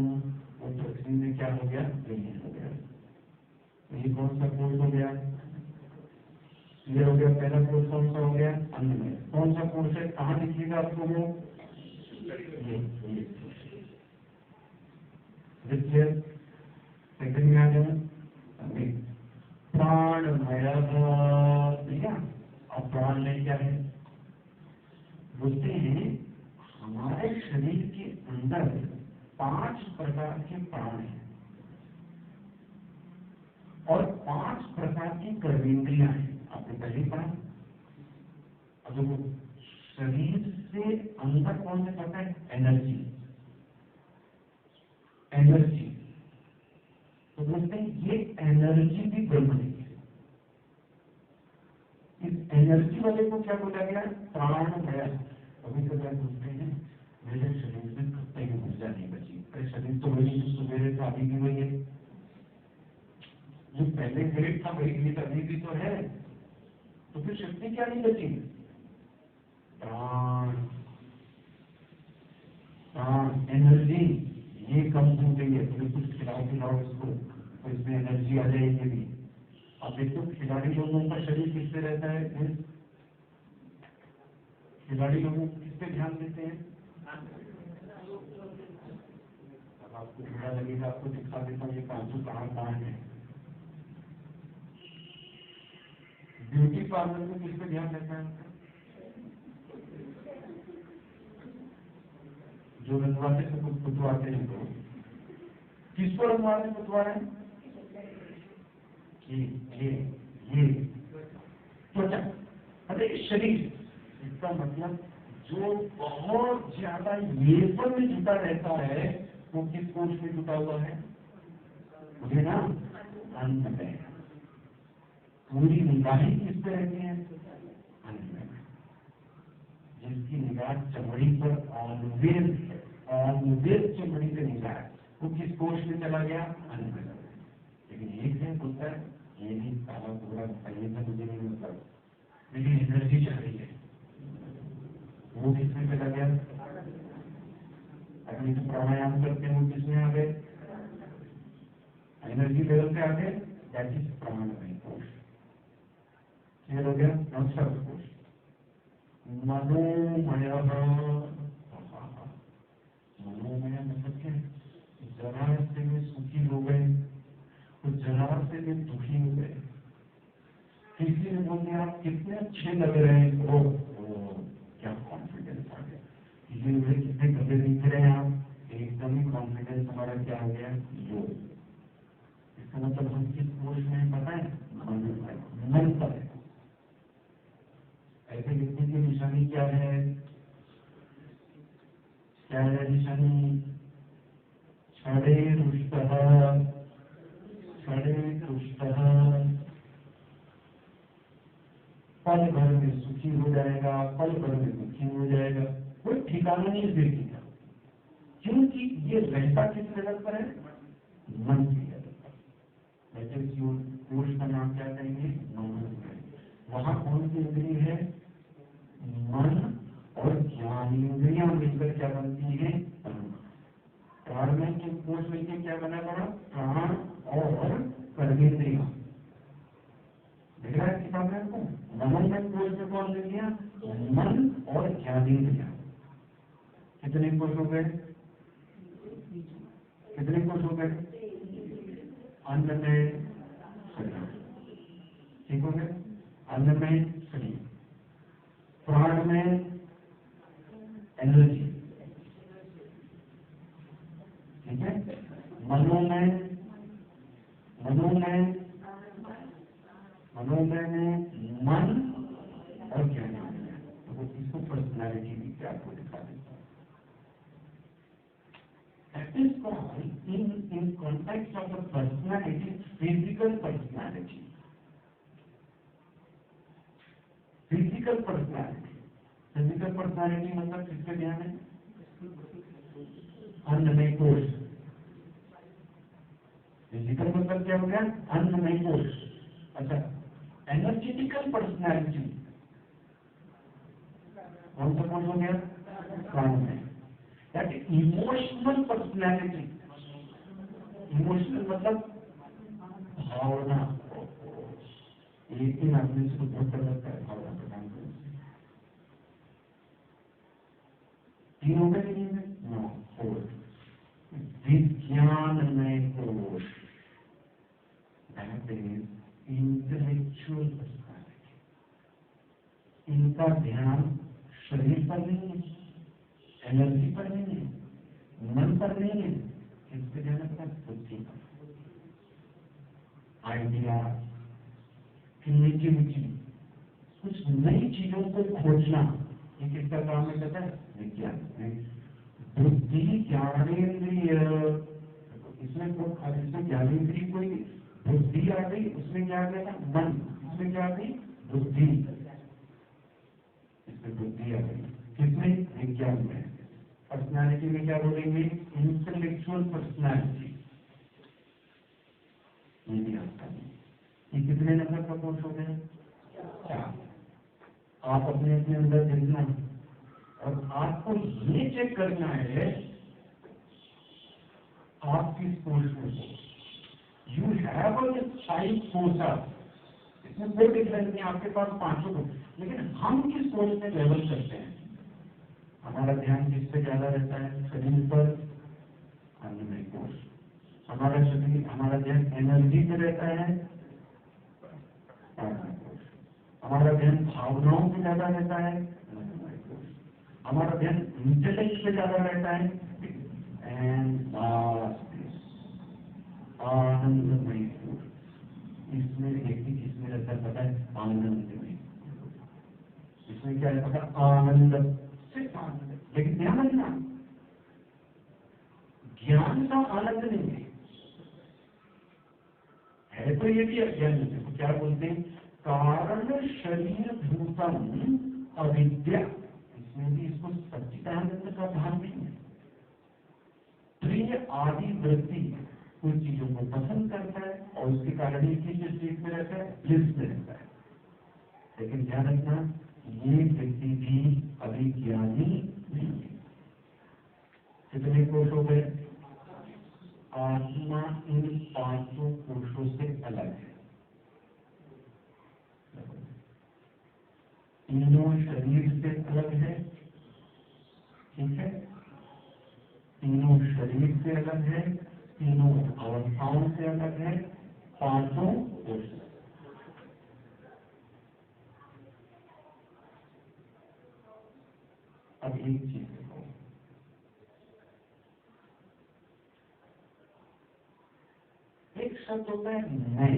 वो पृथ्वी में क्या हो गया? विलीन हो गया। ये कौन सा कोष हो गया? ये हो गया पहला कोष। कौन सा हो गया? अन्न में। कौन सा कोष है? कहाँ दिखेगा आपको वो? ये सेकंड में आ जाए प्राणमय। ठीक है। और प्राण में क्या है? बोलते हैं हमारे शरीर के अंदर 5 प्रकार के प्राण हैं और 5 प्रकार की कर्मेंद्रियां हैं। आपने पहले पढ़ा। अब शरीर से अंदर कौन से पता है? एनर्जी। एनर्जी तो बोलते हैं ये एनर्जी भी ब्रह्म नहीं है। इस एनर्जी वाले को क्या बोला गया? प्राणमय। अभी तो क्या बोलते हैं, मेरे शरीर में कहीं ऊर्जा नहीं बची। अरे शरीर तो वही जो सवेरे था, अभी भी वही है। जो पहले ग्रेड था वही ग्रेड अभी भी तो है। तो फिर शक्ति क्या नहीं बची? प्राण। एनर्जी ये कम हो गई है, तो कुछ खिलाओ इसको, तो इसमें एनर्जी आ जाएगी भी। अब देखो खिलाड़ी लोगों का शरीर किससे रहता है, खिलाड़ी लोगों किस पे ध्यान देते हैं। अब आपको बुरा लगेगा, आपको दिखा देता हूँ ये कांचू कहाँ है। ब्यूटी पार्लर में किस पे ध्यान देता है, जो रंगवाते से कुछ पुतवाते हैं, तो किसको रंगवाते पुतवा रहे हैं, ये त्वचा, अरे शरीर। इसका मतलब जो बहुत ज्यादा लेबर में जुटा रहता है वो किस कोष में जुटा हुआ है, मुझे ना अंत में। पूरी निगाहें किस पे रहती हैं, अंत में। जिसकी निगाह चमड़ी पर ऑलवेज चमड़ी पे निगाह, वो किस कोष में चला गया, अंत में। लेकिन एक दिन होता है ये भी काला पूरा बताइए था, मुझे नहीं मतलब मेरी एनर्जी चल रही है, वो किसमें चला गया। अगर तो प्राणायाम करते हैं वो किसमें आ गए, एनर्जी लेवल पे आ गए, दैट इज प्राणमय कोश। क्लियर हो गया। नमस्कार कोश मनोमय, मनोमय मतलब क्या, जरा से में सुखी हो गए, तो जरा से में दुखी हो गए। किसी ने बोल दिया आप कितने अच्छे लग रहे हैं, तो क्या कॉन्फिडेंस आ गया। किसी ने बोले कितने गंदे दिख रहे हैं आप, एकदम ही कॉन्फिडेंस हमारा क्या हो गया, योग। इसका मतलब हम किस कोष में पता है, मन पर है। ऐसे व्यक्ति की निशानी क्या है, क्या है निशानी, छड़े रुष्टः, छड़े रुष्टः, पल भर में सुखी हो जाएगा, पल भर में दुखी हो जाएगा, कोई ठिकाना नहीं व्यक्ति का। क्योंकि ये रहता किस लेवल पर है, मन की लेवल पर। वैसे कोष का नाम क्या कहेंगे, मन। वहां कौन सी इंद्रिय है, मन और ज्ञानेंद्रियां मिलकर क्या बनती है, प्राण में के कोष मिलकर क्या बना बना, प्राण और कर्मेंद्रियां। देख रहा है किताब में आपको, मनोमय कोष में कौन मिल गया, मन और ज्ञानेंद्रियां। कितने कोष हो गए, कितने कोष हो गए, अन्न में शरीर, ठीक हो गए, अन्न में शरीर, प्राण में एनर्जी, ठीक है, मनोमय में मन और ज्ञान। तो इसको पर्सनैलिटी भी क्या आपको दिखा देता है। That is called in context of the personality, physical personality. Physical personality, physical personality मतलब किसके ध्यान है, अन्नमय कोश। फिजिकल मतलब क्या हो गया, अन्नमय कोश। अच्छा, एनर्जेटिकल पर्सनैलिटी कौन सा कोश हो गया, प्राणमय। That is emotional personality. Emotional मतलब भावना। एक दिन आदमी से बहुत कर सकता है भावना प्रदान करने से। तीन हो गए, नहीं है, नो, फोर। विज्ञानमय कोश, दैट इज इंटेलेक्चुअल पर्सनैलिटी। इनका ध्यान शरीर पर नहीं है, एनर्जी पर नहीं है, मन पर नहीं है, किस पे ध्यान रखता है, बुद्धि पर। आइडिया, क्रिएटिविटी, कुछ नई चीजों को खोजना, ये किसका काम है पता है, विज्ञान में। बुद्धि ज्ञानेंद्रिय, इसमें ज्ञानेंद्रिय कोई बुद्धि आ गई, उसमें क्या आ गया था, मन। इसमें क्या आ गई, बुद्धि, इसमें बुद्धि आ गई, किसमें, विज्ञान में। पर्सनैलिटी में क्या बोलेंगे, इंटेलेक्चुअल पर्सनैलिटी। ये भी आता है। ये कितने नंबर का कोर्स हो गया, 4। आप अपने अपने अंदर देखना, और आपको ये चेक करना है आपकी सोच में हो। यू हैव फाइव फोर्सेस, इसमें कोई डिफरेंस नहीं, आपके पास पांचों को, लेकिन हम किस सोच में लेवल करते हैं। हमारा ध्यान किस पे ज्यादा रहता है, शरीर पर, अन्नमय कोश। हमारा शरीर, हमारा ध्यान एनर्जी पे रहता है, प्राणमय कोश। हमारा ध्यान भावनाओं पे ज्यादा रहता है, मनोमय कोश। हमारा ध्यान इंटेलेक्ट पे ज्यादा रहता है, एंड आनंदमय कोश। इसमें एक ही किसमें रहता है पता है, आनंदमय। इसमें क्या है पता, आनंद, सिर्फ आनंद। लेकिन ध्यान रखना, ज्ञान का आनंद नहीं है तो ये भी अज्ञान है। तो क्या बोलते हैं, कारण शरीर भूतम अविद्या, इसमें भी इसको सच्चिदानंद का भान नहीं है। प्रिय आदि वृत्ति कुछ चीजों को पसंद करता है और उसके कारण ही किस स्टेट में रहता है, ब्लिस में रहता है। लेकिन ध्यान रखना, ये व्यक्ति भी अभी ज्ञानी नहीं है। कितने कोश हो गए, आत्मा इन पांचों कोशों से अलग है। तीनों शरीर से अलग है, ठीक है, तीनों शरीर से अलग है, तीनों अवस्थाओं से अलग है, पांचों कोश। अब एक चीज देखो, एक शब्द होता है मैं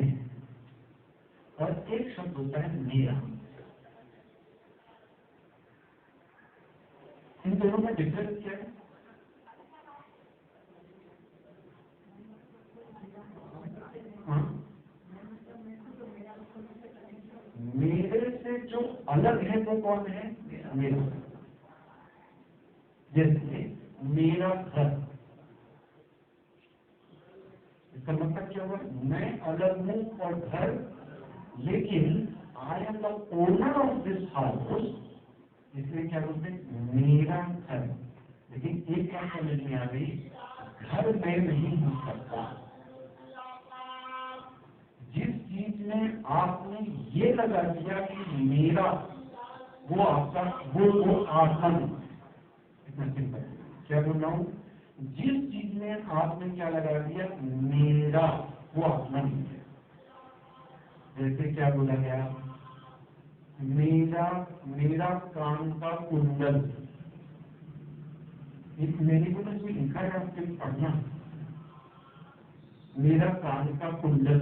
और एक शब्द होता है मेरा। इन दोनों में डिफरेंस क्या है? हाँ? मेरे से जो अलग है वो कौन है, मेरा। जैसे मेरा घर, इसका मतलब क्या हुआ, मैं अलग हूं और घर, लेकिन I am the owner of this house, इसलिए क्या बोलते हैं, मेरा घर। लेकिन एक बात समझ में आ गई, घर मैं नहीं हो सकता। जिस चीज में आपने ये लगा दिया कि मेरा, वो आपका, वो आत्मा नहीं। इतना सिंपल। क्या बोल रहा हूं, जिस चीज में आपने क्या लगा दिया, मेरा, वो आत्मा नहीं है। जैसे क्या बोला गया, मेरा कान का कुंडल, मेरे को तो लिखा है, आपके पढ़ना, मेरा कान का कुंडल,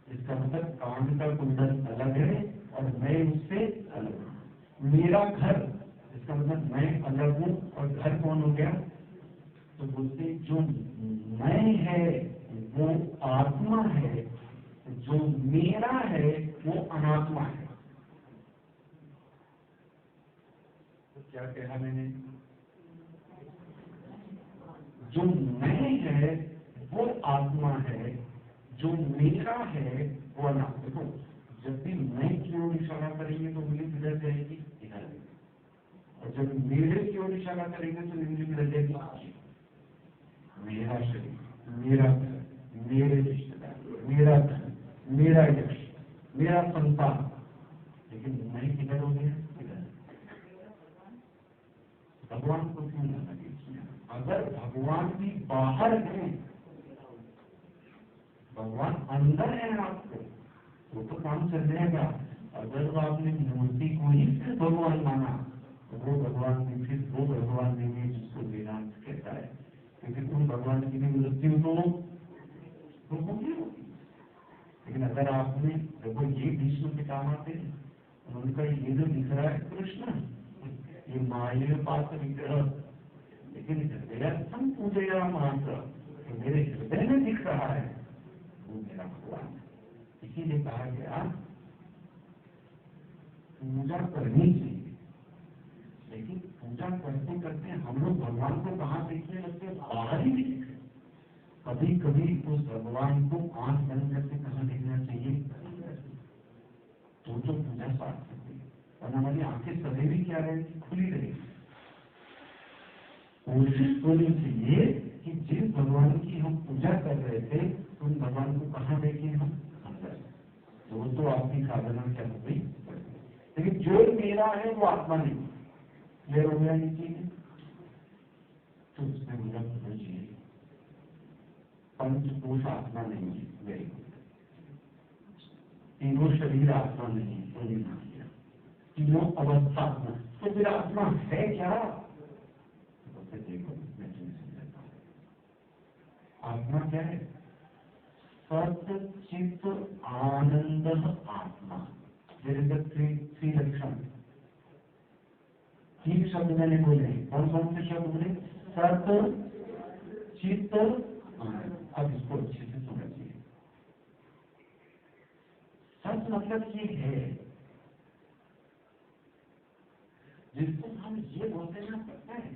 इसका मतलब कान का कुंडल अलग है और मैं उससे अलग हूं। मेरा घर, इसका मतलब मैं अलग हूं और घर कौन हो गया। तो बोलते जो मैं है वो आत्मा है, जो मेरा है वो अनात्मा है। तो क्या कहा मैंने, जो मैं है वो आत्मा है, जो मेरा है वो अनात्मा। देखो, जब भी मैं की ओर इशारा करेंगे तो उंगली किधर जाएगी, इधर। और जब मेरे की ओर इशारा करेंगे तो उंगली किधर जाएगी, मेरा शरीर, मेरा घर, मेरे रिश्तेदार, मेरा धन, मेरा यश, मेरा संतान। लेकिन मैं किधर हो गया, किधर। भगवान को क्यों लाना इसमें? अगर भगवान भी बाहर है, भगवान अंदर है आपको, तो काम चल जाएगा। अगर आपने मूर्ति को ही फिर भगवान माना तो वो भगवान नहीं, फिर वो भगवान नहीं है जिसको वेदांत कहता है। क्योंकि तुम भगवान की भी मूर्ति हो तो होगी। लेकिन अगर आपने, देखो ये भीष्म के काम आते हैं, उनका ये जो दिख रहा है कृष्ण, ये माया पात्र विग्रह, लेकिन हृदयस्थम पूजया मात्र, मेरे हृदय में दिख रहा है वो मेरा भगवान। इसीलिए कहा गया पूजा करनी चाहिए, लेकिन पूजा करते करते हम लोग भगवान को कहाँ देखने लगते हैं, बाहर ही नहीं दिखते। कभी कभी उस भगवान को आंख बंद करके कहाँ देखना चाहिए, तो पूजा सार्थक हुई। और हमारी आंखें सदैव क्या रहेगी, खुली रहेगी। कोशिश होनी चाहिए कि जिस भगवान की हम पूजा कर रहे थे उन भगवान को कहाँ देखे हम अंदर, तो वो तो आपकी साधना क्या हो गई। लेकिन जो मेरा है वो आत्मा नहीं, क्लियर हो गया ये चीज। तो उसने बोला प्रभु जी पंचकोश आत्मा नहीं है, वेरी गुड, तीनों शरीर आत्मा नहीं है, तो नहीं मान लिया, तीनों अवस्था आत्मा, तो फिर आत्मा है क्या। तो देखो मैं तुम्हें समझाता हूँ, आत्मा क्या है, सत्य चित्त आनंद आत्मा। थ्री लक्षण, तीन शब्द मैंने बोले, कौन कौन से शब्द बोले, सत्य चित्त आनंद। अब इसको अच्छे से समझिए, सत्य मतलब ये है जिसको हम ये बोलते ना, पता है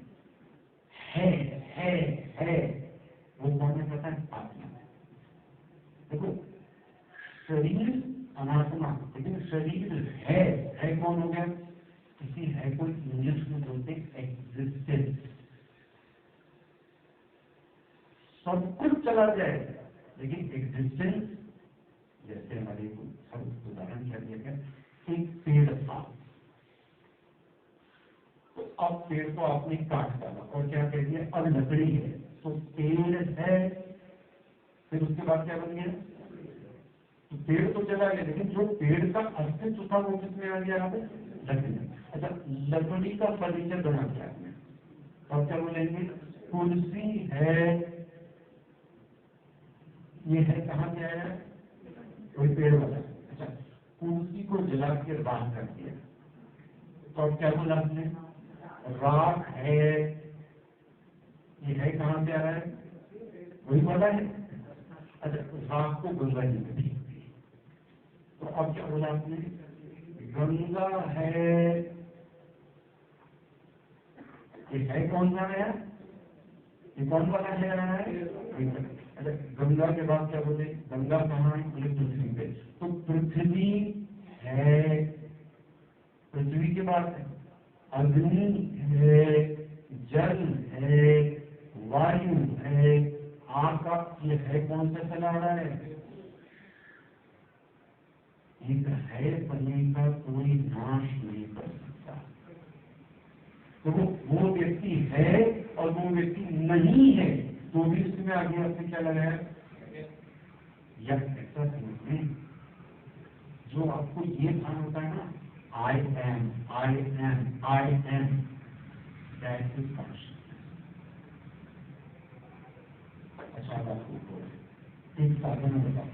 वो कौन है पता है, आत्मा। देखो शरीर अनात्मा, लेकिन शरीर है कौन हो गया, किसी है को इंग्लिश में बोलते एग्जिस्टेंस। सब कुछ चला जाए लेकिन एग्जिस्टेंस, जैसे हमारे सब उदाहरण क्या दिया गया, एक पेड़ था, तो अब पेड़ को आपने काट डाला और क्या कह दिया, अब लकड़ी है, तो पेड़ है, फिर उसके बाद क्या बन गया, तो पेड़ तो चला गया, लेकिन जो पेड़ का अस्तित्व था वो किसमें आ गया, लकड़ी। अच्छा, लकड़ी का फर्नीचर बना दिया आपने, और क्या बोलेंगे, कुर्सी है, ये है कहाँ से आया, कोई पेड़ वाला। अच्छा, कुर्सी को जला के राख कर दिया, तो अब क्या बोला आपने, राख है, ये है कहाँ से आ रहा है, वही बोला है। अच्छा, राख को गंगा जी में दी, तो अब क्या बोला आपने, गंगा है, ये है कौन सा है, ये कौन वाला है रहा है। अच्छा, गंगा के बाद क्या बोले, गंगा कहाँ है, बोले पृथ्वी पे, तो पृथ्वी है, पृथ्वी के बाद अग्नि है, जल है, वायु है, आकाश, ये है कौन सा चला रहा है, एक है पढ़ने का कोई नाश नहीं कर सकता। तो वो व्यक्ति है और वो व्यक्ति नहीं है, तो भी इसमें आगे आपने क्या लगाया, या ऐसा समझें, जो आपको ये भान होता है ना, I am that is consciousness. अच्छा, आपको एक साधना बताओ,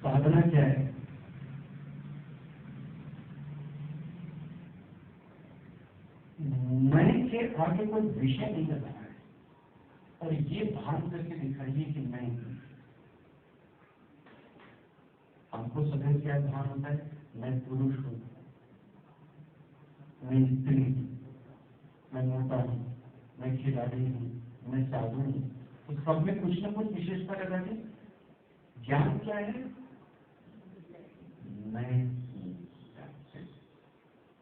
साधना क्या है, मैं के आगे कोई विषय नहीं लगाना है, और ये भान करके दिखाइए कि मैं हूं। हमको सदैव क्या भान होता है, मैं पुरुष हूं, मैं स्त्री हूं, मैं मोटा हूं, मैं खिलाड़ी हूं, मैं साधु हूं, तो सब में कुछ ना कुछ विशेषता लगा के ज्ञान क्या है, मैं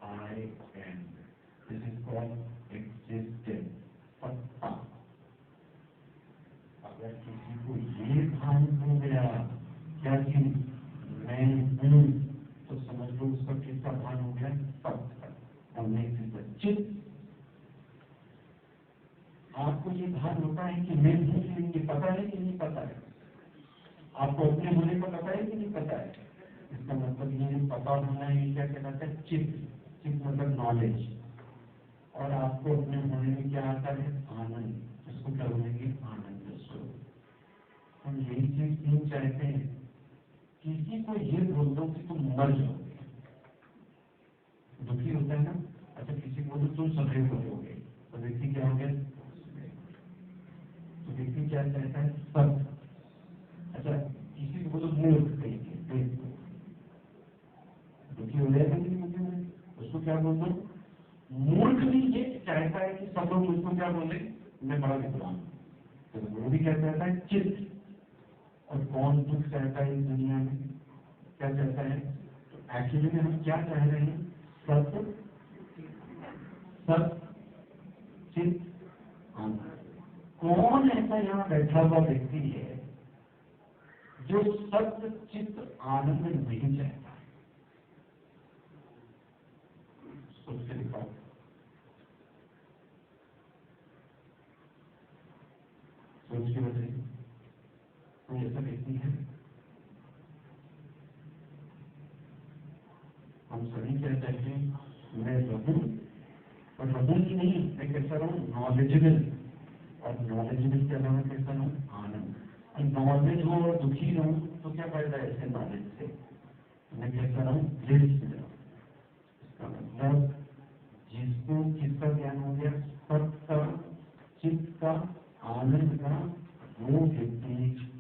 I am, this is called existence, सत्ता। अगर किसी को ये भान हो गया क्या कि मैं हूं, तो समझ लो उसका किसका भान हो गया, सत्ता, चित्त। आपको ये भान होता है कि मैं हूं कि नहीं, पता है कि नहीं पता है, आपको अपने होने का पता है कि नहीं पता है, इसका मतलब ये पता होना है, क्या कहलाता है, चित्त। चित्त मतलब नॉलेज, और आपको अपने होने में क्या आता है, आनंद, इसको क्या बोलेंगे, आनंद स्वरूप। हम यही चीज क्यों चाहते हैं, किसी को ये बोल दो कि तुम मर जाओगे, दुखी होता है ना। अच्छा, किसी को तुम सदैव करोगे, तो व्यक्ति क्या हो गया, तो व्यक्ति क्या कहता है, सत्य। अच्छा, किसी को बोलो मूर्ख कहेंगे, दुखी हो जाएगा नहीं, उसको क्या बोल दो, मूर्ख भी ये चाहता है कि सब लोग उसको क्या बोले, मैं बड़ा विद्वान, तो वो भी क्या चाहता है, चित्त। और कौन दुख चाहता है इस दुनिया में, क्या चाहता है, तो एक्चुअली में हम क्या चाह रहे हैं, सत्य, सत्य, चित्त आनंद। कौन ऐसा यहाँ बैठा हुआ व्यक्ति है जो सत्य चित्त आनंद नहीं चाहता? सोच के दिखाओ। सोच के बताइए, कोई ऐसा व्यक्ति है? हम सभी क्या चाहते हैं? मैं रहूं, और रहूं ही नहीं, मैं कैसा रहूं? नॉलेजेबल। और नॉलेजेबल के अलावा कैसा रहूं? आनंद। और नॉलेज हो और दुखी रहूं तो क्या फायदा है ऐसे नॉलेज से? मैं कैसा रहूं? ब्लिस में रहूं। इसका मतलब जिसको किसका ज्ञान हो गया? सत्य का, चित्त का, आनंद का, वो व्यक्ति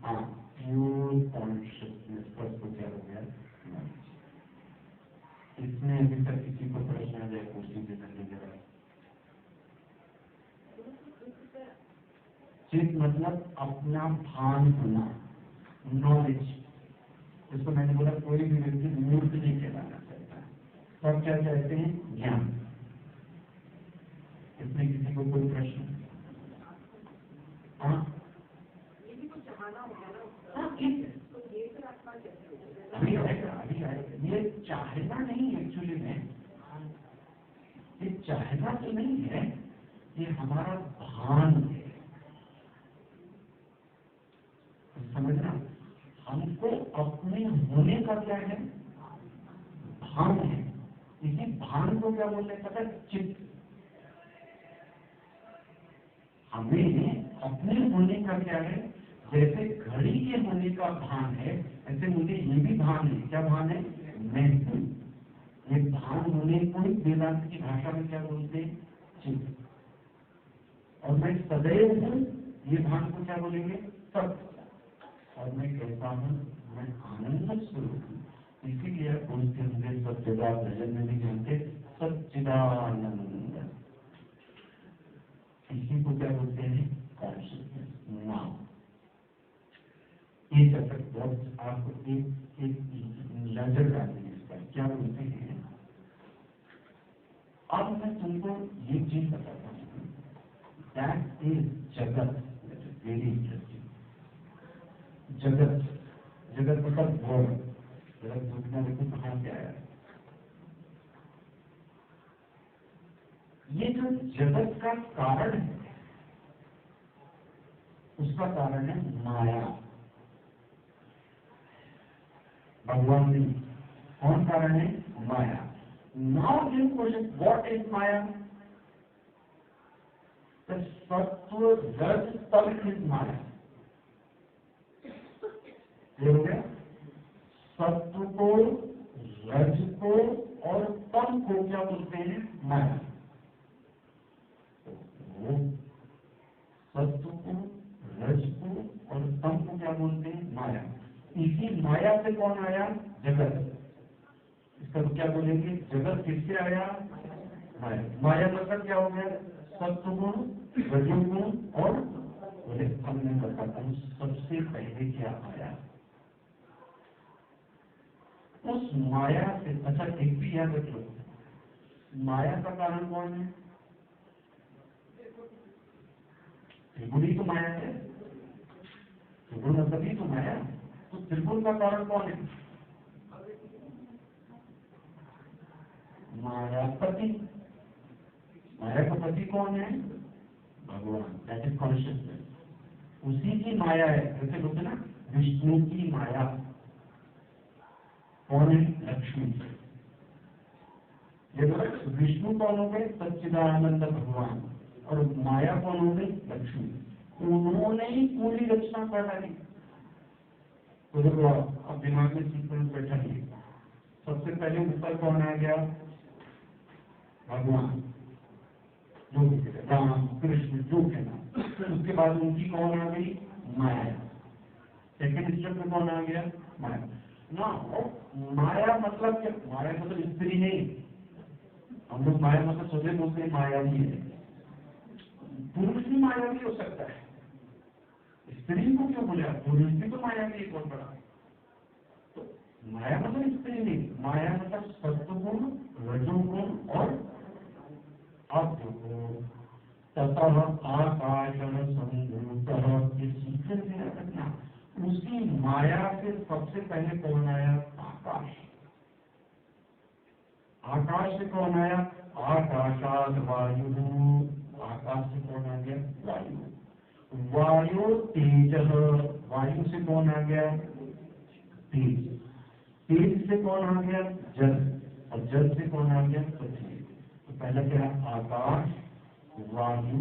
प्योर कॉन्शियसनेस का उसको क्या हो गया? इसमें अभी तक किसी को प्रश्न आ जाए पूछ लीजिए करने के बाद। चित्त मतलब अपना भान होना, नॉलेज। इसको मैंने बोला कोई भी व्यक्ति मूर्ख नहीं कहलाना चाहता है, सब क्या चाहते हैं? ज्ञान। इसमें किसी को कोई प्रश्न? हाँ ठीक है, अभी आएगा, अभी आएगा। ये चाहना नहीं एक्चुअली में, ये चाहना तो नहीं है, ये हमारा भान है। समझना, हमको अपने होने का क्या है? भान है। इसी भान को क्या बोलते हैं? पता है? चित्त। हमें अपने होने का क्या है? जैसे घड़ी के होने का भान है, ऐसे मुझे ये भी भान है। क्या भान है? मैं हूँ। ये भान होने को वेदांत की भाषा में क्या बोलते हैं? चित्त। और मैं सदैव हूँ, ये भान को क्या बोलेंगे? सत्य। और मैं कहता हूँ मैं आनंद स्वरूप हूँ, इसीलिए आप बोलते होंगे सच्चिदानंद, भजन में भी जानते सच्चिदानंद। इसी को क्या बोलते हैं? कॉन्शियसनेस। नाउ एक वक्त आपको एक नजर डालनी है इस पर, क्या बोलते हैं? अब मैं तुमको ये चीज बताता हूँ, दैट इज जगत। Very interesting. जगत, जगत मतलब वर्ल्ड। जगत दूसरा देखो कहाँ से आया है? ये जो जगत का कारण है, उसका कारण है माया। भगवान ने, कौन कारण है? माया। Now you question, what is maya? The sattva raja तम इज माया। हो गया? सत्व को, रज को और तम को क्या बोलते हैं? माया। वो सत्व को, रज को और तम को क्या बोलते हैं? माया। इसी माया से कौन आया? जगत। इसका क्या बोलेंगे? जगत किससे आया? माया। माया मतलब क्या हो गया? सत्वगुण, रजोगुण और हमने बताता हूँ सबसे पहले क्या आया उस माया से। अच्छा एक भी याद रख लो, माया का कारण कौन है? त्रिगुणी तो माया है, त्रिगुण मतलब ही तो माया। तो त्रिगुण का कारण कौन है? मायापति। माया का पति कौन है? भगवान। That is consciousness. उसी की माया है। जैसे बोलते ना विष्णु की माया कौन है? लक्ष्मी। ये विष्णु कौन हो गए? सच्चिदानंद भगवान। और माया कौन हो गई? लक्ष्मी। उन्होंने ही पूरी रचना कर डाली। तो देखो अब दिमाग में सीक्वेंस बैठा नहीं। सबसे पहले ऊपर कौन आ गया? भगवान, जो राम कृष्ण जो है ना। उसके बाद उनकी कौन आ गई? माया। सेकेंड स्टेप में कौन आ गया? माया ना। माया मतलब क्या? माया मतलब स्त्री नहीं। हम लोग माया मतलब सोचे बोलते माया भी है। पुरुष भी माया भी हो सकता है। स्त्री को क्यों बोले? पुरुष भी तो माया भी एक बहुत बड़ा। तो माया मतलब स्त्री नहीं, माया मतलब सत्वगुण, रजोगुण और अब देखो ततः आकाशम संभूतः, ये सीखते थे अपना। उसी माया से सबसे पहले कौन आया? आकाश। आकाश से कौन आया? आकाशाद वायु, आकाश से कौन आ गया? वायु। वायु तेज, वायु से कौन आ गया? तेज। तेज से कौन आ गया? जल। और जल से कौन आ गया? पृथ्वी। तो पहला क्या? आकाश, वायु,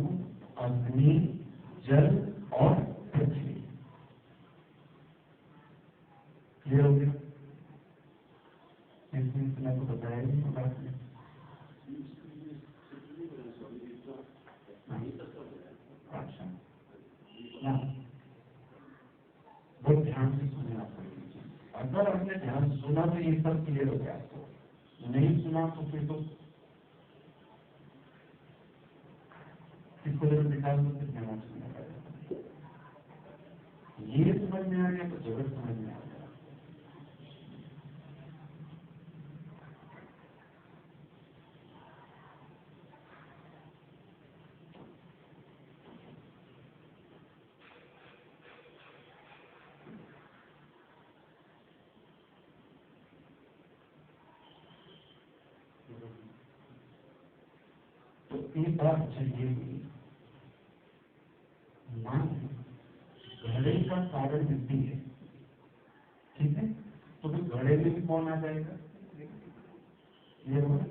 अग्नि, जल और पृथ्वी। क्लियर हो गया? इसमें तो बताया नहीं होगा। अच्छा, बहुत ध्यान से सुनना पड़ेगा। अगर हमने ध्यान से सुना तो ये सब क्लियर हो गया। आपको नहीं सुना तो फिर तो इसको जब निकाल तो फिर ध्यान सुनना पड़ेगा। ये समझ में आ गया तो जगत समझ में आ गया। तो एक बात चाहिए मान घड़े का कारण मिट्टी है, ठीक है? तो फिर घड़े में भी कौन आ जाएगा? ये बोले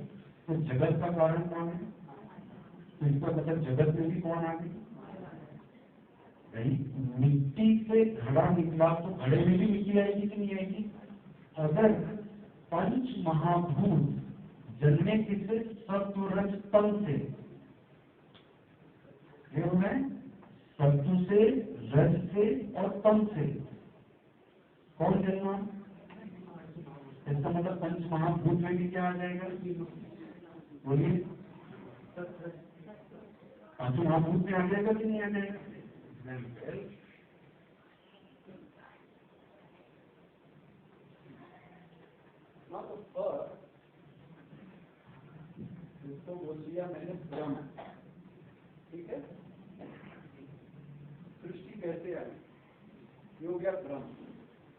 तो जगत का कारण कौन है? तो इसका मतलब जगत में भी कौन आ गई? भाई मिट्टी से घड़ा निकला तो घड़े में भी मिट्टी आएगी कि नहीं आएगी? अगर पंच महाभूत जन्मे किससे? सत्व रज तम से। है सत्व से, रज से और तम से कौन जन्मा? इसका मतलब पंच महाभूत में भी क्या आ जाएगा? बोलिए, पांच महाभूत में आ जाएगा कि नहीं आ जाएगा? इसको बोल दिया मैंने ब्रह्म, ठीक है? सृष्टि कैसे आई? ये हो गया ब्रह्म,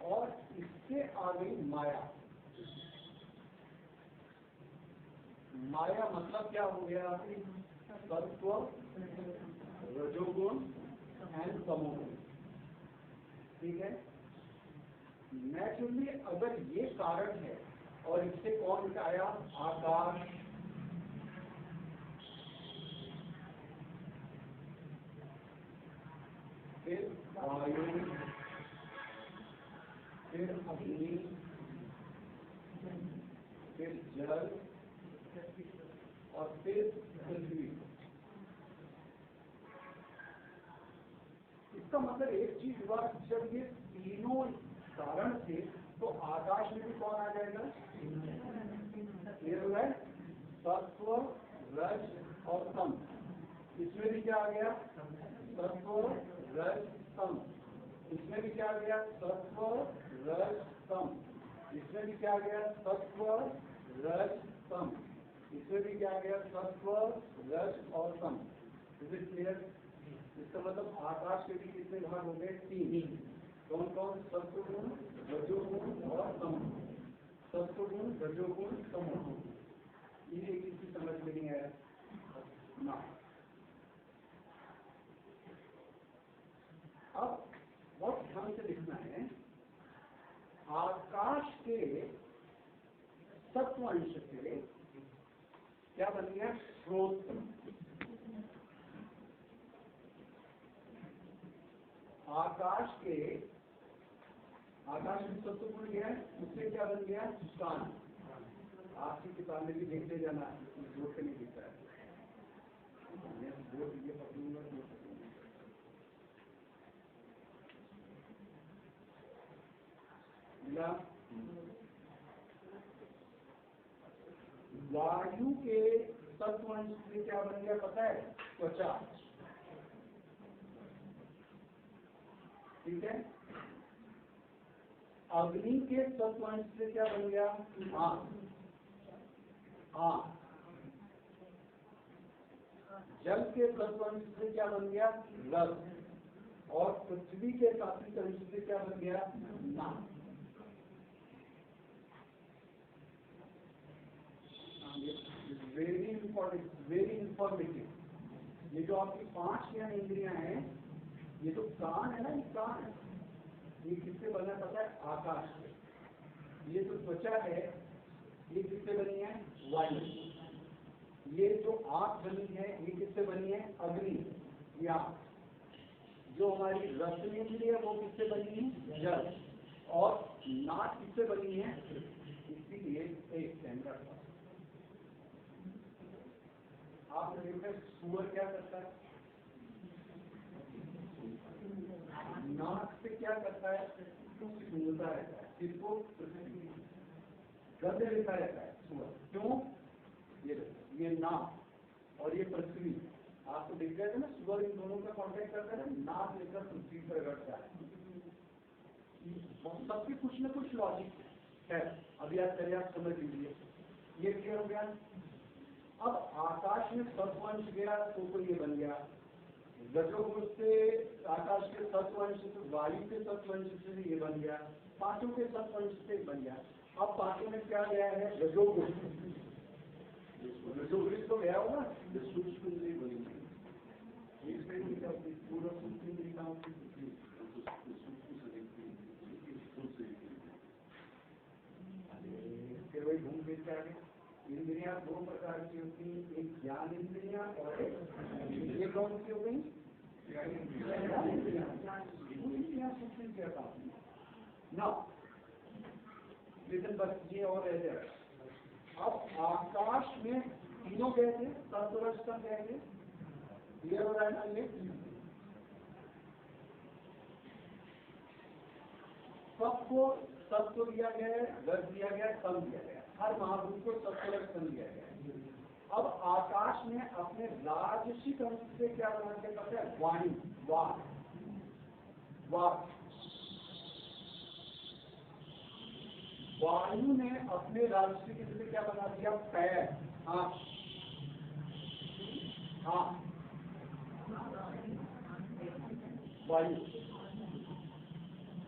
और इससे आ गई माया। माया मतलब क्या हो गया? सत्व, रजोगुण एंड तमोगुण, ठीक है? नेचुरली अगर ये कारण है और इससे कौन आया? आकाश, फिर वायु, फिर अग्नि, फिर जल और फिर पृथ्वी। इसका मतलब एक चीज हुआ, जब ये तीनों कारण थे तो आकाश में भी कौन आ जाएगा? सत्व, रज और तम। इसमें भी क्या आ गया? सत्व, रज, तम। इसमें भी क्या आ गया? सत्व, रज, तम। इसमें भी क्या आ गया? सत्व, रज, तम। इसमें भी क्या आ गया? सत्व, रज और तम। Is it clear? इसका मतलब आकाश के भी कितने भाग हो गए? 3। कौन कौन? सत्वगुण, रजोगुण और तमोगुण। सत्वगुण, रजोगुण, तमोगुण। ये किसी समझ में नहीं आया ना? अब बहुत ध्यान से लिखना है, आकाश के सत्व अंश से क्या बन गया? स्रोत। आकाश में सत्व गुण गया, उससे क्या बन गया? स्थान। आपकी किताब में भी देखते जाना, बोर्ड पे नहीं दिखता है। बोर्ड ये पकड़ूंगा तो मिला। वायु के तत्व से क्या बन गया पता है? त्वचा, ठीक है? अग्नि के तत्व से क्या बन गया? आंख। जल के तत्व अंश से क्या बन गया? रस। और पृथ्वी के सात्विक अंश से क्या बन गया? नाम। Very important, very informative. ये जो आपकी 5 ज्ञानेंद्रियां हैं, ये जो कान है ना, ये कान है, ये किससे बना पता है? आकाश से। ये जो त्वचा है, ये किससे बनी है? वायु। ये जो आंख बनी है, ये किससे बनी है? अग्नि या जो हमारी रसनेंद्रिय है वो किससे बनी है? जल। और नाक किससे बनी है? इसीलिए एक स्टैंडर्ड आपने देखा सुअर क्या करता है? नाक से क्या करता है? सूंघता रहता है। किसको? गंध लेता रहता है सुअर। क्यों? ये नाक और ये पृथ्वी, आपको दिख गया था ना, सुअर इन दोनों का कांटेक्ट करता है, नाक लेकर पृथ्वी पर रखता है। सबके कुछ न कुछ लॉजिक है। अभी आप चलिए, आप समझ लीजिए, ये क्लियर हो गया। अब आकाश में सत्वंश गया तो ये बन गया। रजोगुण से आकाश के सत्वंश से, वायु के सत्वंश से ये बन गया, पांचों के सत्वंश से बन गया। अब पांचों में क्या गया है? रजोगुण। रजोगुण तो गया होगा, सूक्ष्म इंद्रिय बनेगी। फिर वही घूम फिर के आगे इंद्रियां 2 प्रकार की होती हैं, एक ज्ञान इंद्रियां और एक कौन सी हो गई? लेकिन बस ये और रह जाए। अब आकाश में तीनों गए थे, सत्वरज तक गए थे, क्लियर हो रहा है ना? ये सबको सत्व दिया गया है, रज दिया गया है, तम दिया गया है। हर महाभूत को सत्वरज तम दिया गया है। अब आकाश में अपने राजसिक अंश से क्या बनाते हैं पता है? वाणी, वाक, वाक। वायु ने अपने राजसिक अंश से क्या बना दिया? पैर, आंख, हाँ, वायु।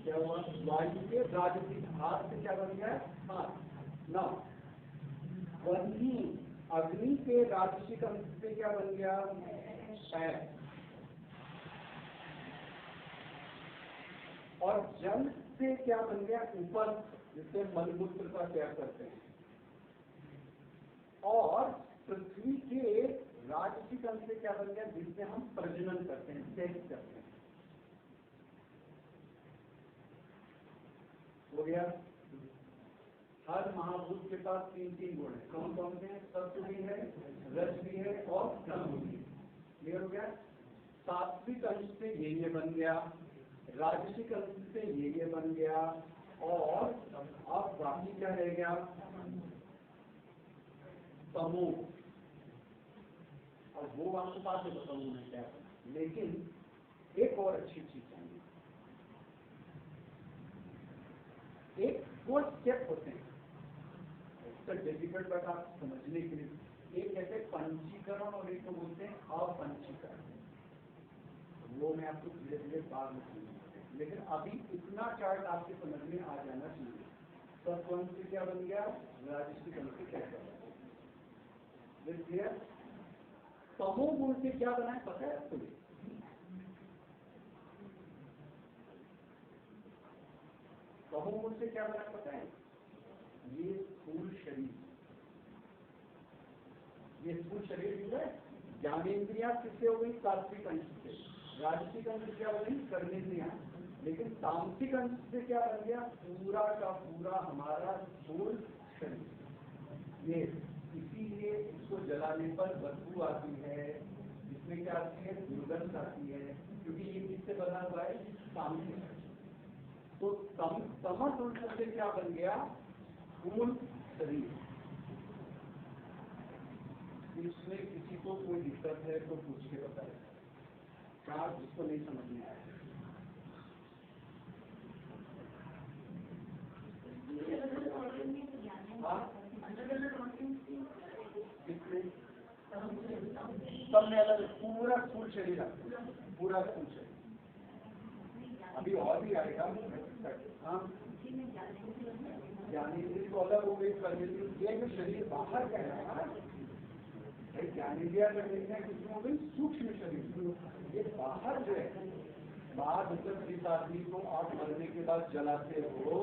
क्या हुआ? वायु के राजसिक हाथ से क्या बन गया? हाथ। न वही अग्नि के राजसिक अंश से क्या बन गया? पैर। और जल से क्या बन गया? ऊपर, जिससे मलमूत्र का त्याग करते हैं। और पृथ्वी के राजसिक अंश से क्या बन गया? जिससे हम प्रजनन करते हैं, सेक्स करते हैं। हो गया। हर महाभूत के पास 3 गुण है। कौन कौन से हैं? सत्व भी है, रज भी है और तम भी है। क्लियर हो गया? सात्विक अंश से ये बन गया, राजसिक अंश से ये बन गया, और अब बाकी क्या रह गया? तमो। और वो आपको बात में बताऊंगा मैं क्या है। लेकिन एक और अच्छी चीज चाहिए, एक 2 स्टेप होते हैं डिफिकल्ट, बट आप समझने के लिए। एक कहते हैं पंचीकरण और एक को बोलते हैं अपंचीकरण। वो मैं आपको धीरे धीरे बाद में समझूंगा, लेकिन अभी इतना चार्ट आपके समझ में आ जाना चाहिए। सत्वंश से क्या बन गया? राजसिक अंश से क्या बना? तमोगुण से क्या बना है पता है आपको? तमोगुण से क्या बना पता है? ये स्थूल शरीर, ये स्थूल शरीर जो है, ज्ञानेंद्रियां किससे हो गई? सात्विक अंश से। राजसिक अंश क्या हो गई? कर्मेंद्रियां। लेकिन तामसिक अंश से क्या बन गया? पूरा का पूरा हमारा स्थूल शरीर। ये इसीलिए इसको जलाने पर बदबू आती है, इसमें क्या आती है? दुर्गंध आती है, क्योंकि ये किससे बना हुआ है? तामसिक। तो तमस अंश से क्या बन गया? स्थूल शरीर। इसमें किसी को कोई दिक्कत है तो पूछ के बताए, क्या जिसको नहीं समझ में आया। हाँ? सबने अलग पूरा स्थूल शरीर रखा, पूरा स्थूल शरीर। अभी और भी आएगा। हाँ, ज्ञानेंद्रिय को अलग हो गई, कर्मेंद्रिय। ये जो शरीर बाहर का है ना, ज्ञानेंद्रिय कर्मेंद्रिय किसमें हो गई? सूक्ष्म शरीर। ये बाहर जो है, बाहर मतलब जिस आदमी को आप मरने के बाद जलाते हो,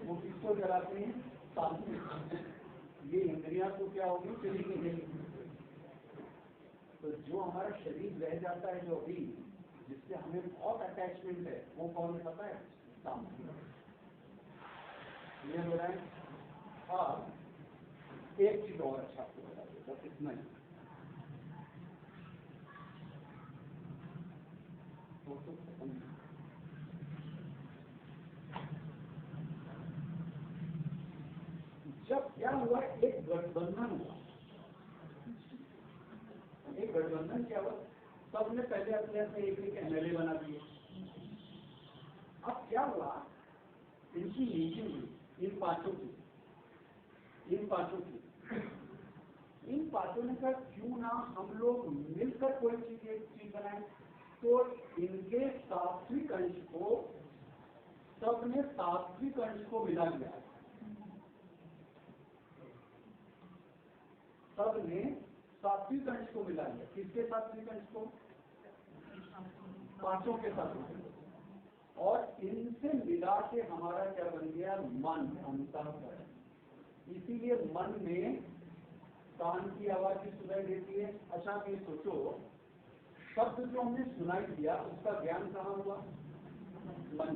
वो किसको जलाते हैं? सात्विक। ये इंद्रियां तो क्या होगी? चली गई। तो जो हमारा शरीर रह जाता है, जो अभी जिससे हमें बहुत अटैचमेंट है, वो कौन है पता है? सात्विक। ये हो रहा है। हाँ, एक चीज और अच्छा आपको बता दो, बस इतना ही। जब क्या हुआ, एक गठबंधन हुआ। एक गठबंधन क्या हुआ? सबने पहले अपने अपने एक एक एमएलए बना दिए। अब क्या हुआ, इनकी मीटिंग हुई, इन पांचों की। इन पांचों ने कहा क्यों ना हम लोग मिलकर कोई चीज, एक चीज बनाए। तो इनके सात्विक अंश को, सबने सात्विक अंश को मिला दिया। सबने सात्विक अंश को मिला दिया। किसके सात्विक अंश को? पांचों के साथ। और इनसे मिला के हमारा क्या बन गया? मन, अंतःकरण। इसीलिए मन में कान की आवाज भी सुनाई देती है। अच्छा ये सोचो, शब्द जो हमने सुनाई दिया उसका ज्ञान कहाँ हुआ? मन।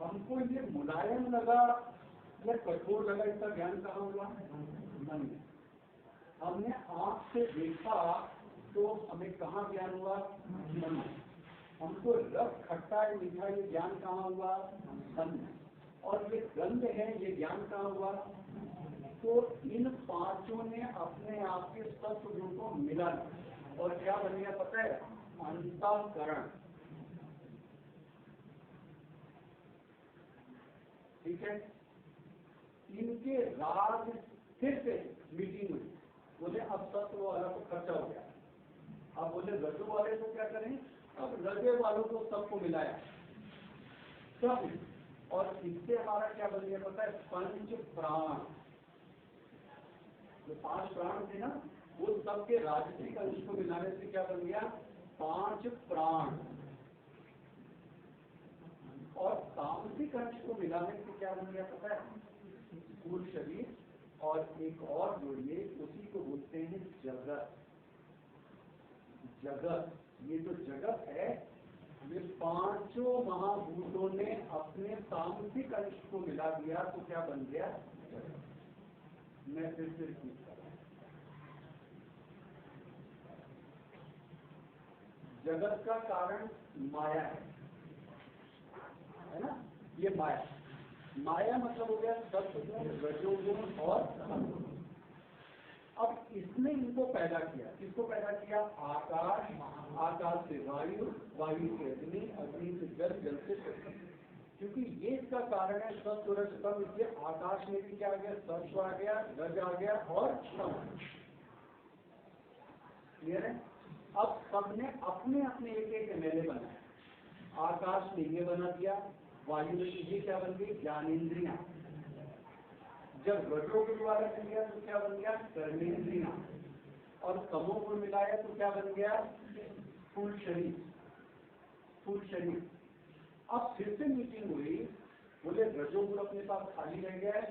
हमको ये मुलायम लगा या कठोर लगा, इसका ज्ञान कहाँ हुआ? मन में। हमने आंख से देखा तो हमें कहाँ ज्ञान हुआ? मन में। हमको रस खट्टा है, मीठा, ये ज्ञान कहाँ हुआ? मन में। और ये गंध है, ये ज्ञान कहाँ हुआ? तो इन पांचों ने अपने आप के सत्व गुण को मिला और क्या बन गया पता है? अंतःकरण। ठीक है। इनके राज फिर से मीटिंग हुई। बोले अब सत्व वाला को खर्चा हो गया। अब बोले रजो वाले को क्या करें? अब रजे वालों को सबको मिलाया सब। और इससे हमारा क्या बन गया पता है? पंच प्राण। जो 5 प्राण थे ना, वो सबके राजसिक अंश को मिलाने से क्या बन गया? 5 प्राण। और तामसिक अंश को मिलाने से क्या बन गया पता है? स्थूल शरीर। और एक और जोड़िए, उसी को बोलते हैं जगत। जगत, ये जो जगत है, ये पांचों महाभूतों ने अपने तामसिक अंश को मिला दिया तो क्या बन गया? जगत। मैं फिर से रिपीट कर रहा हूं। जगत का कारण माया है ना? ये माया, माया मतलब हो गया सत्वगुण, रजोगुण और तमोगुण। अब इसने इनको पैदा किया। किसको पैदा किया? आकाश, आकाश से वायु, वायु से अग्नि, अग्नि से जल, जल से पृथ्वी। क्योंकि ये इसका कारण है सत्व रज तम, इसलिए आकाश में भी क्या आ गया? सत्व आ गया, रज आ गया और तम। क्लियर है? अब सबने अपने अपने एक एक एमएलए बनाया। आकाश ने ये बना दिया, वायु ने ये क्या बन गई? ज्ञानेंद्रियां। जब रजोगुण वाला मिल गया तो क्या बन गया? कर्मेंद्रियां। और तमोगुण मिलाया तो क्या बन गया? स्थूल शरीर। स्थूल शरीर। अब फिर से मीटिंग हुई। बोले रजोगुण अपने पास खाली रह गया है,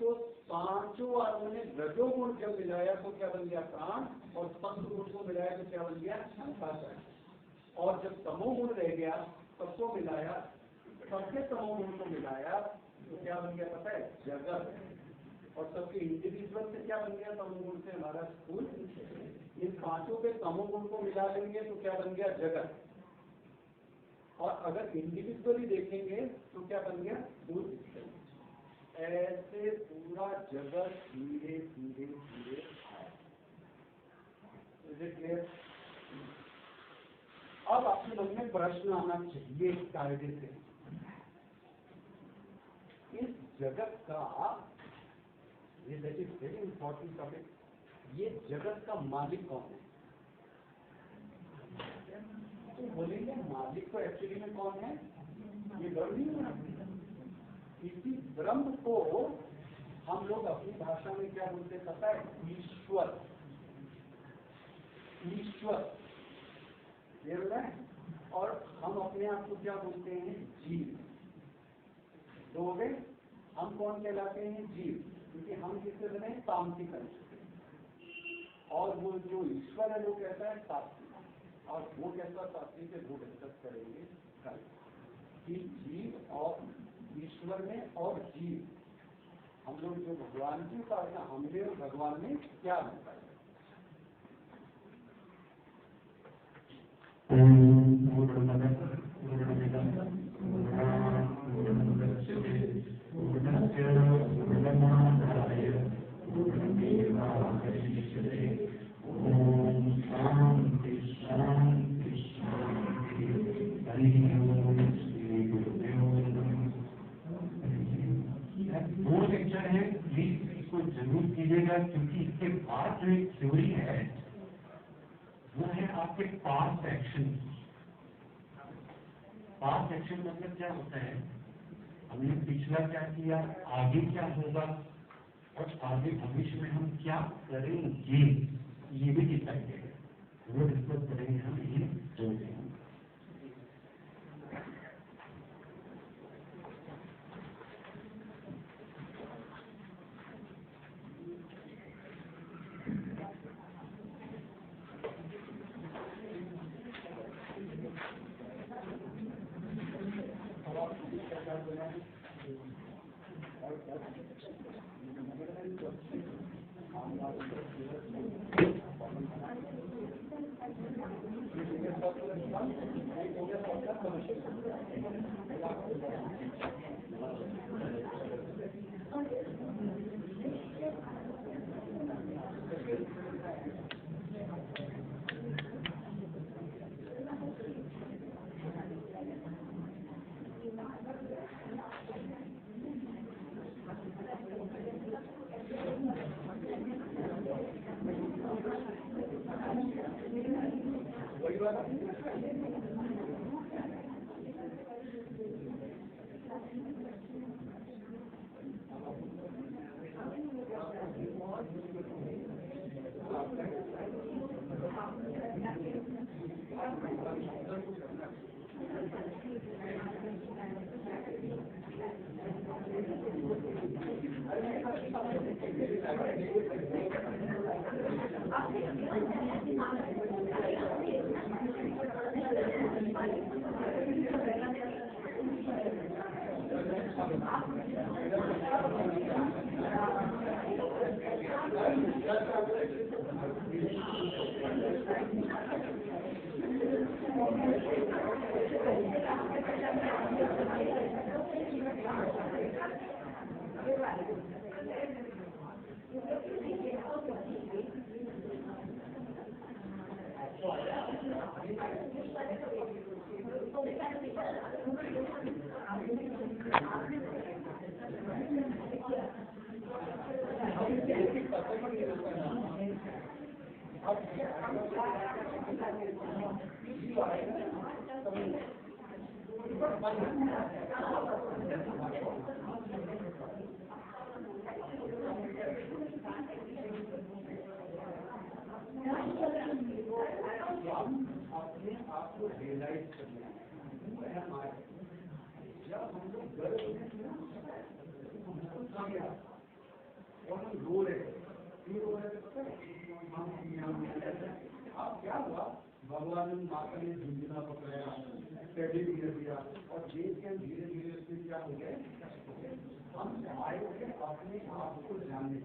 तो पांचों वालों ने रजोगुण जब मिलाया तो क्या बन गया? प्राण। और सत्वगुण को मिलाया तो क्या बन गया? अंतःकरण। और जब तमोगुण रह गया, सबको मिलाया, सबके तमोगुण को मिलाया तो क्या बन गया पता है? जगत। और सबके इंडिविजुअल से क्या बन गया? तमोगुण से हमारा स्थूल। इन पांचों के तमोगुण को मिला लेंगे तो क्या बन गया? जगत। और अगर इंडिविजुअली देखेंगे तो क्या बन गया? स्थूल। ऐसे पूरा जगत धीरे धीरे धीरे क्लियर। अब आपके मन में प्रश्न आना चाहिए कायदे से, इस जगत का, ये that is very important topic, ये जगत का मालिक कौन है? तो बोलेंगे मालिक तो एक्चुअली में कौन है? ये वर्ड नहीं है। इसी ब्रह्म को हम लोग अपनी भाषा में क्या बोलते हैं पता है? ईश्वर। ईश्वर ये बोला है। और हम अपने आप को क्या बोलते हैं? जीव। तो हो गए, हम कौन कहलाते हैं? जीव। क्योंकि हम किससे बने? तामसिक अंश। और वो जो ईश्वर है वो कहता है सात्विक। और वो कैसा सात्विक है वो डिस्कस करेंगे कल कि जीव और ईश्वर में और जीव, हम लोग जो भगवान की उपासना, हमने और भगवान में क्या अंतर है? दो लेक्चर है, प्लीज इसको जरूर कीजिएगा, क्योंकि इसके बाद जो एक थ्योरी है वो है आपके पास्ट एक्शन। पास्ट एक्शन मतलब क्या होता है? हमने पिछला क्या किया, आगे क्या होगा और आगे भविष्य में हम क्या करेंगे, ये भी डिसाइड है। वो डिस्कस करेंगे हम ये जो है। अपने आप को रियलाइज करना है हमारे। जब हम लोग गर्व और हम रो रहे, क्यों रो रहे पता है? अब क्या हुआ, भगवान ने माता ने झुंझुना पकड़ाया, टेडी बियर दिया और देश के धीरे धीरे उसमें क्या हो गए? हम आए थे अपने आप को जानने।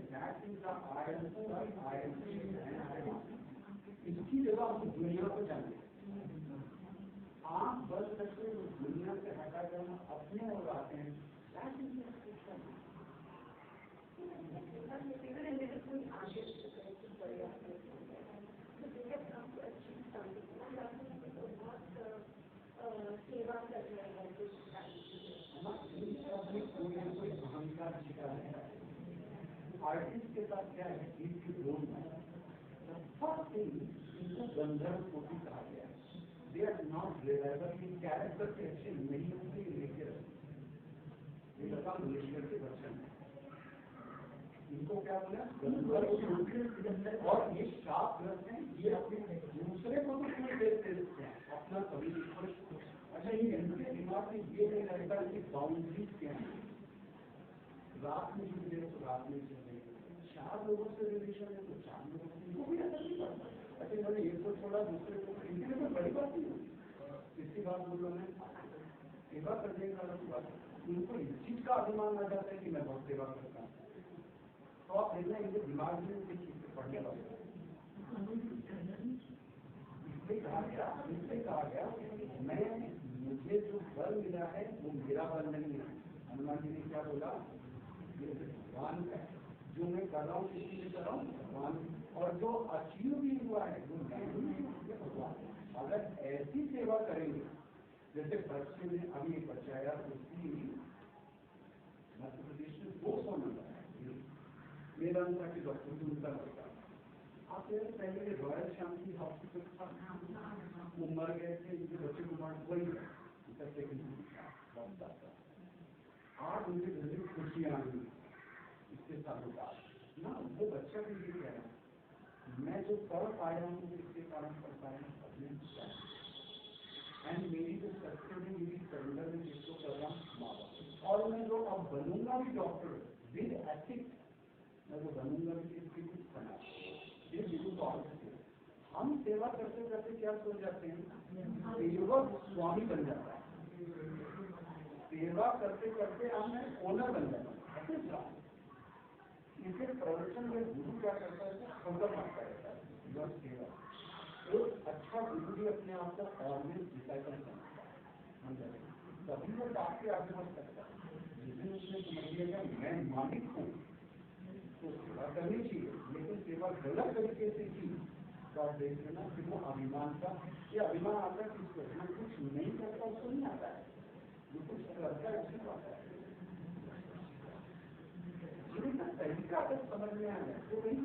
इसकी जगह हम दुनिया को जानते। आप बल करके दुनिया से हटा कर अपने और आते हैं। सेवा कर रहे हैं आर्टिस्ट के साथ क्या है? इसकी बोल फर्स्ट थिंग इनको गंधर्व कोटि कहा गया है। They are not reliable in character के अच्छे नहीं होते लेकर ये लता मंगेशकर के बच्चन है। इनको क्या बोला गंधर्व। और ये शाप ग्रस्त हैं, ये अपने दूसरे को तो क्यों देते हैं अपना कभी। अच्छा ये इनके दिमाग में ये नहीं लगता कि बाउंड्रीज क्या है। रात में जुड़ गए तो रात में जुड़ गए, 4 लोगों से रिलेशन है तो 4 लोगों से, इनको भी असर नहीं पड़ता। अच्छा मैंने एक को छोड़ा दूसरे को, इनके लिए कोई बड़ी बात नहीं होती। इसकी बात बोलो मैं सेवा करने का अलग बात है। उनको इस चीज का अभिमान आ जाता है कि मैं बहुत सेवा करता हूँ, तो आप देखना इनके दिमाग में इनकी चीज से पढ़ने वाले इसलिए कहा गया मैं मुझे जो बल मिला है वो मेरा बल नहीं है। हनुमान जी ने क्या बोला, ये भगवान का है, जो मैं कर रहा हूँ किसी से कर रहा हूँ भगवान, और जो अचीव भी हुआ है वो मैं भगवान। अगर ऐसी सेवा करेंगे जैसे बच्चे में अभी एक बच्चा आया उसकी मध्य प्रदेश में 200 नंबर है, मेरा अनुसार कि डॉक्टर भी उनका लगता। आप पहले रॉयल शांति हॉस्पिटल था, वो मर गए थे, इनके बच्चे को मार वही है, आज उनके घर में खुशियाँ आई इसके सालों बाद ना। वो बच्चा भी ये कह रहा है मैं जो पढ़ पाया हूँ इसके कारण पढ़ पाया हूँ, एंड मेरी जो सत्य में मेरी सरेंडर में जिसको कर रहा हूँ माँ बाप, और मैं जो अब बनूंगा भी डॉक्टर विद एथिक्स, मैं जो बनूंगा भी इसकी कुछ बना ये बिल्कुल तो हम सेवा करते करते क्या सोच जाते हैं सेवक स्वामी बन जाता है। सेवा करते करते हम ओनर बन जाते हैं। इसे प्रवचन में गुरु क्या करता है, खबर मारता रहता है सेवा। एक अच्छा गुरु भी अपने आप को ऑलवेज डिसाइपल समझता है, तभी वो आपके आगे बढ़ सकता है। जिसने उसने समझ लिया मैं मालिक हूँ तो सेवा करनी चाहिए, लेकिन सेवा गलत तरीके से की तो आप देख लेना फिर वो अभिमान का, ये अभिमान आता है किसको, जो कुछ नहीं करता उसको नहीं आता है, जो कुछ करता है उसी को आता है। जिनका तरीका अगर समझ में आ जाए तो वही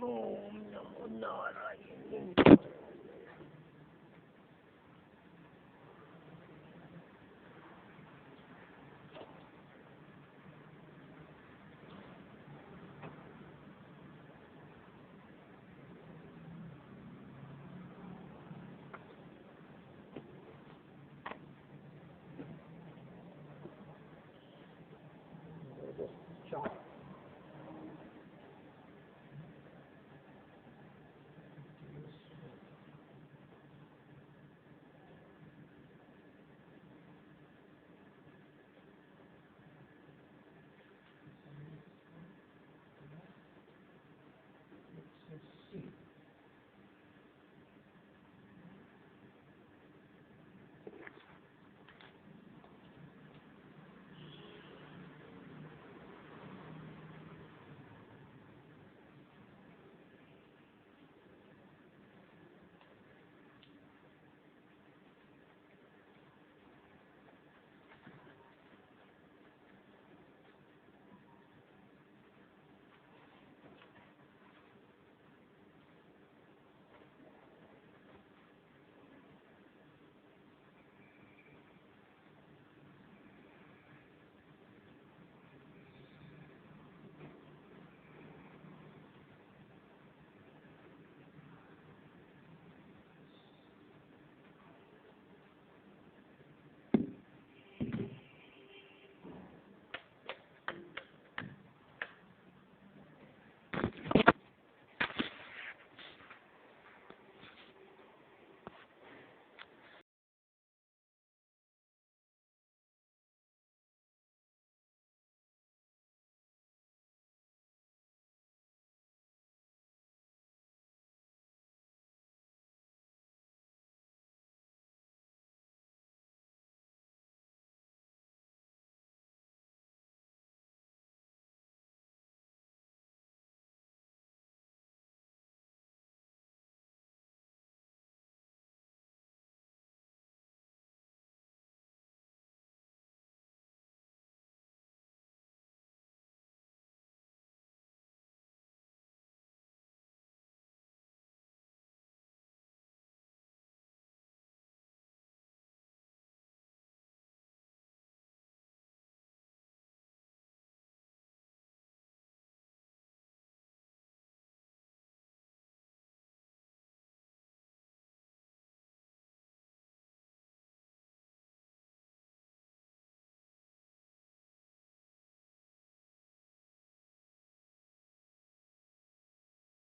ओम नमो नारायण। चार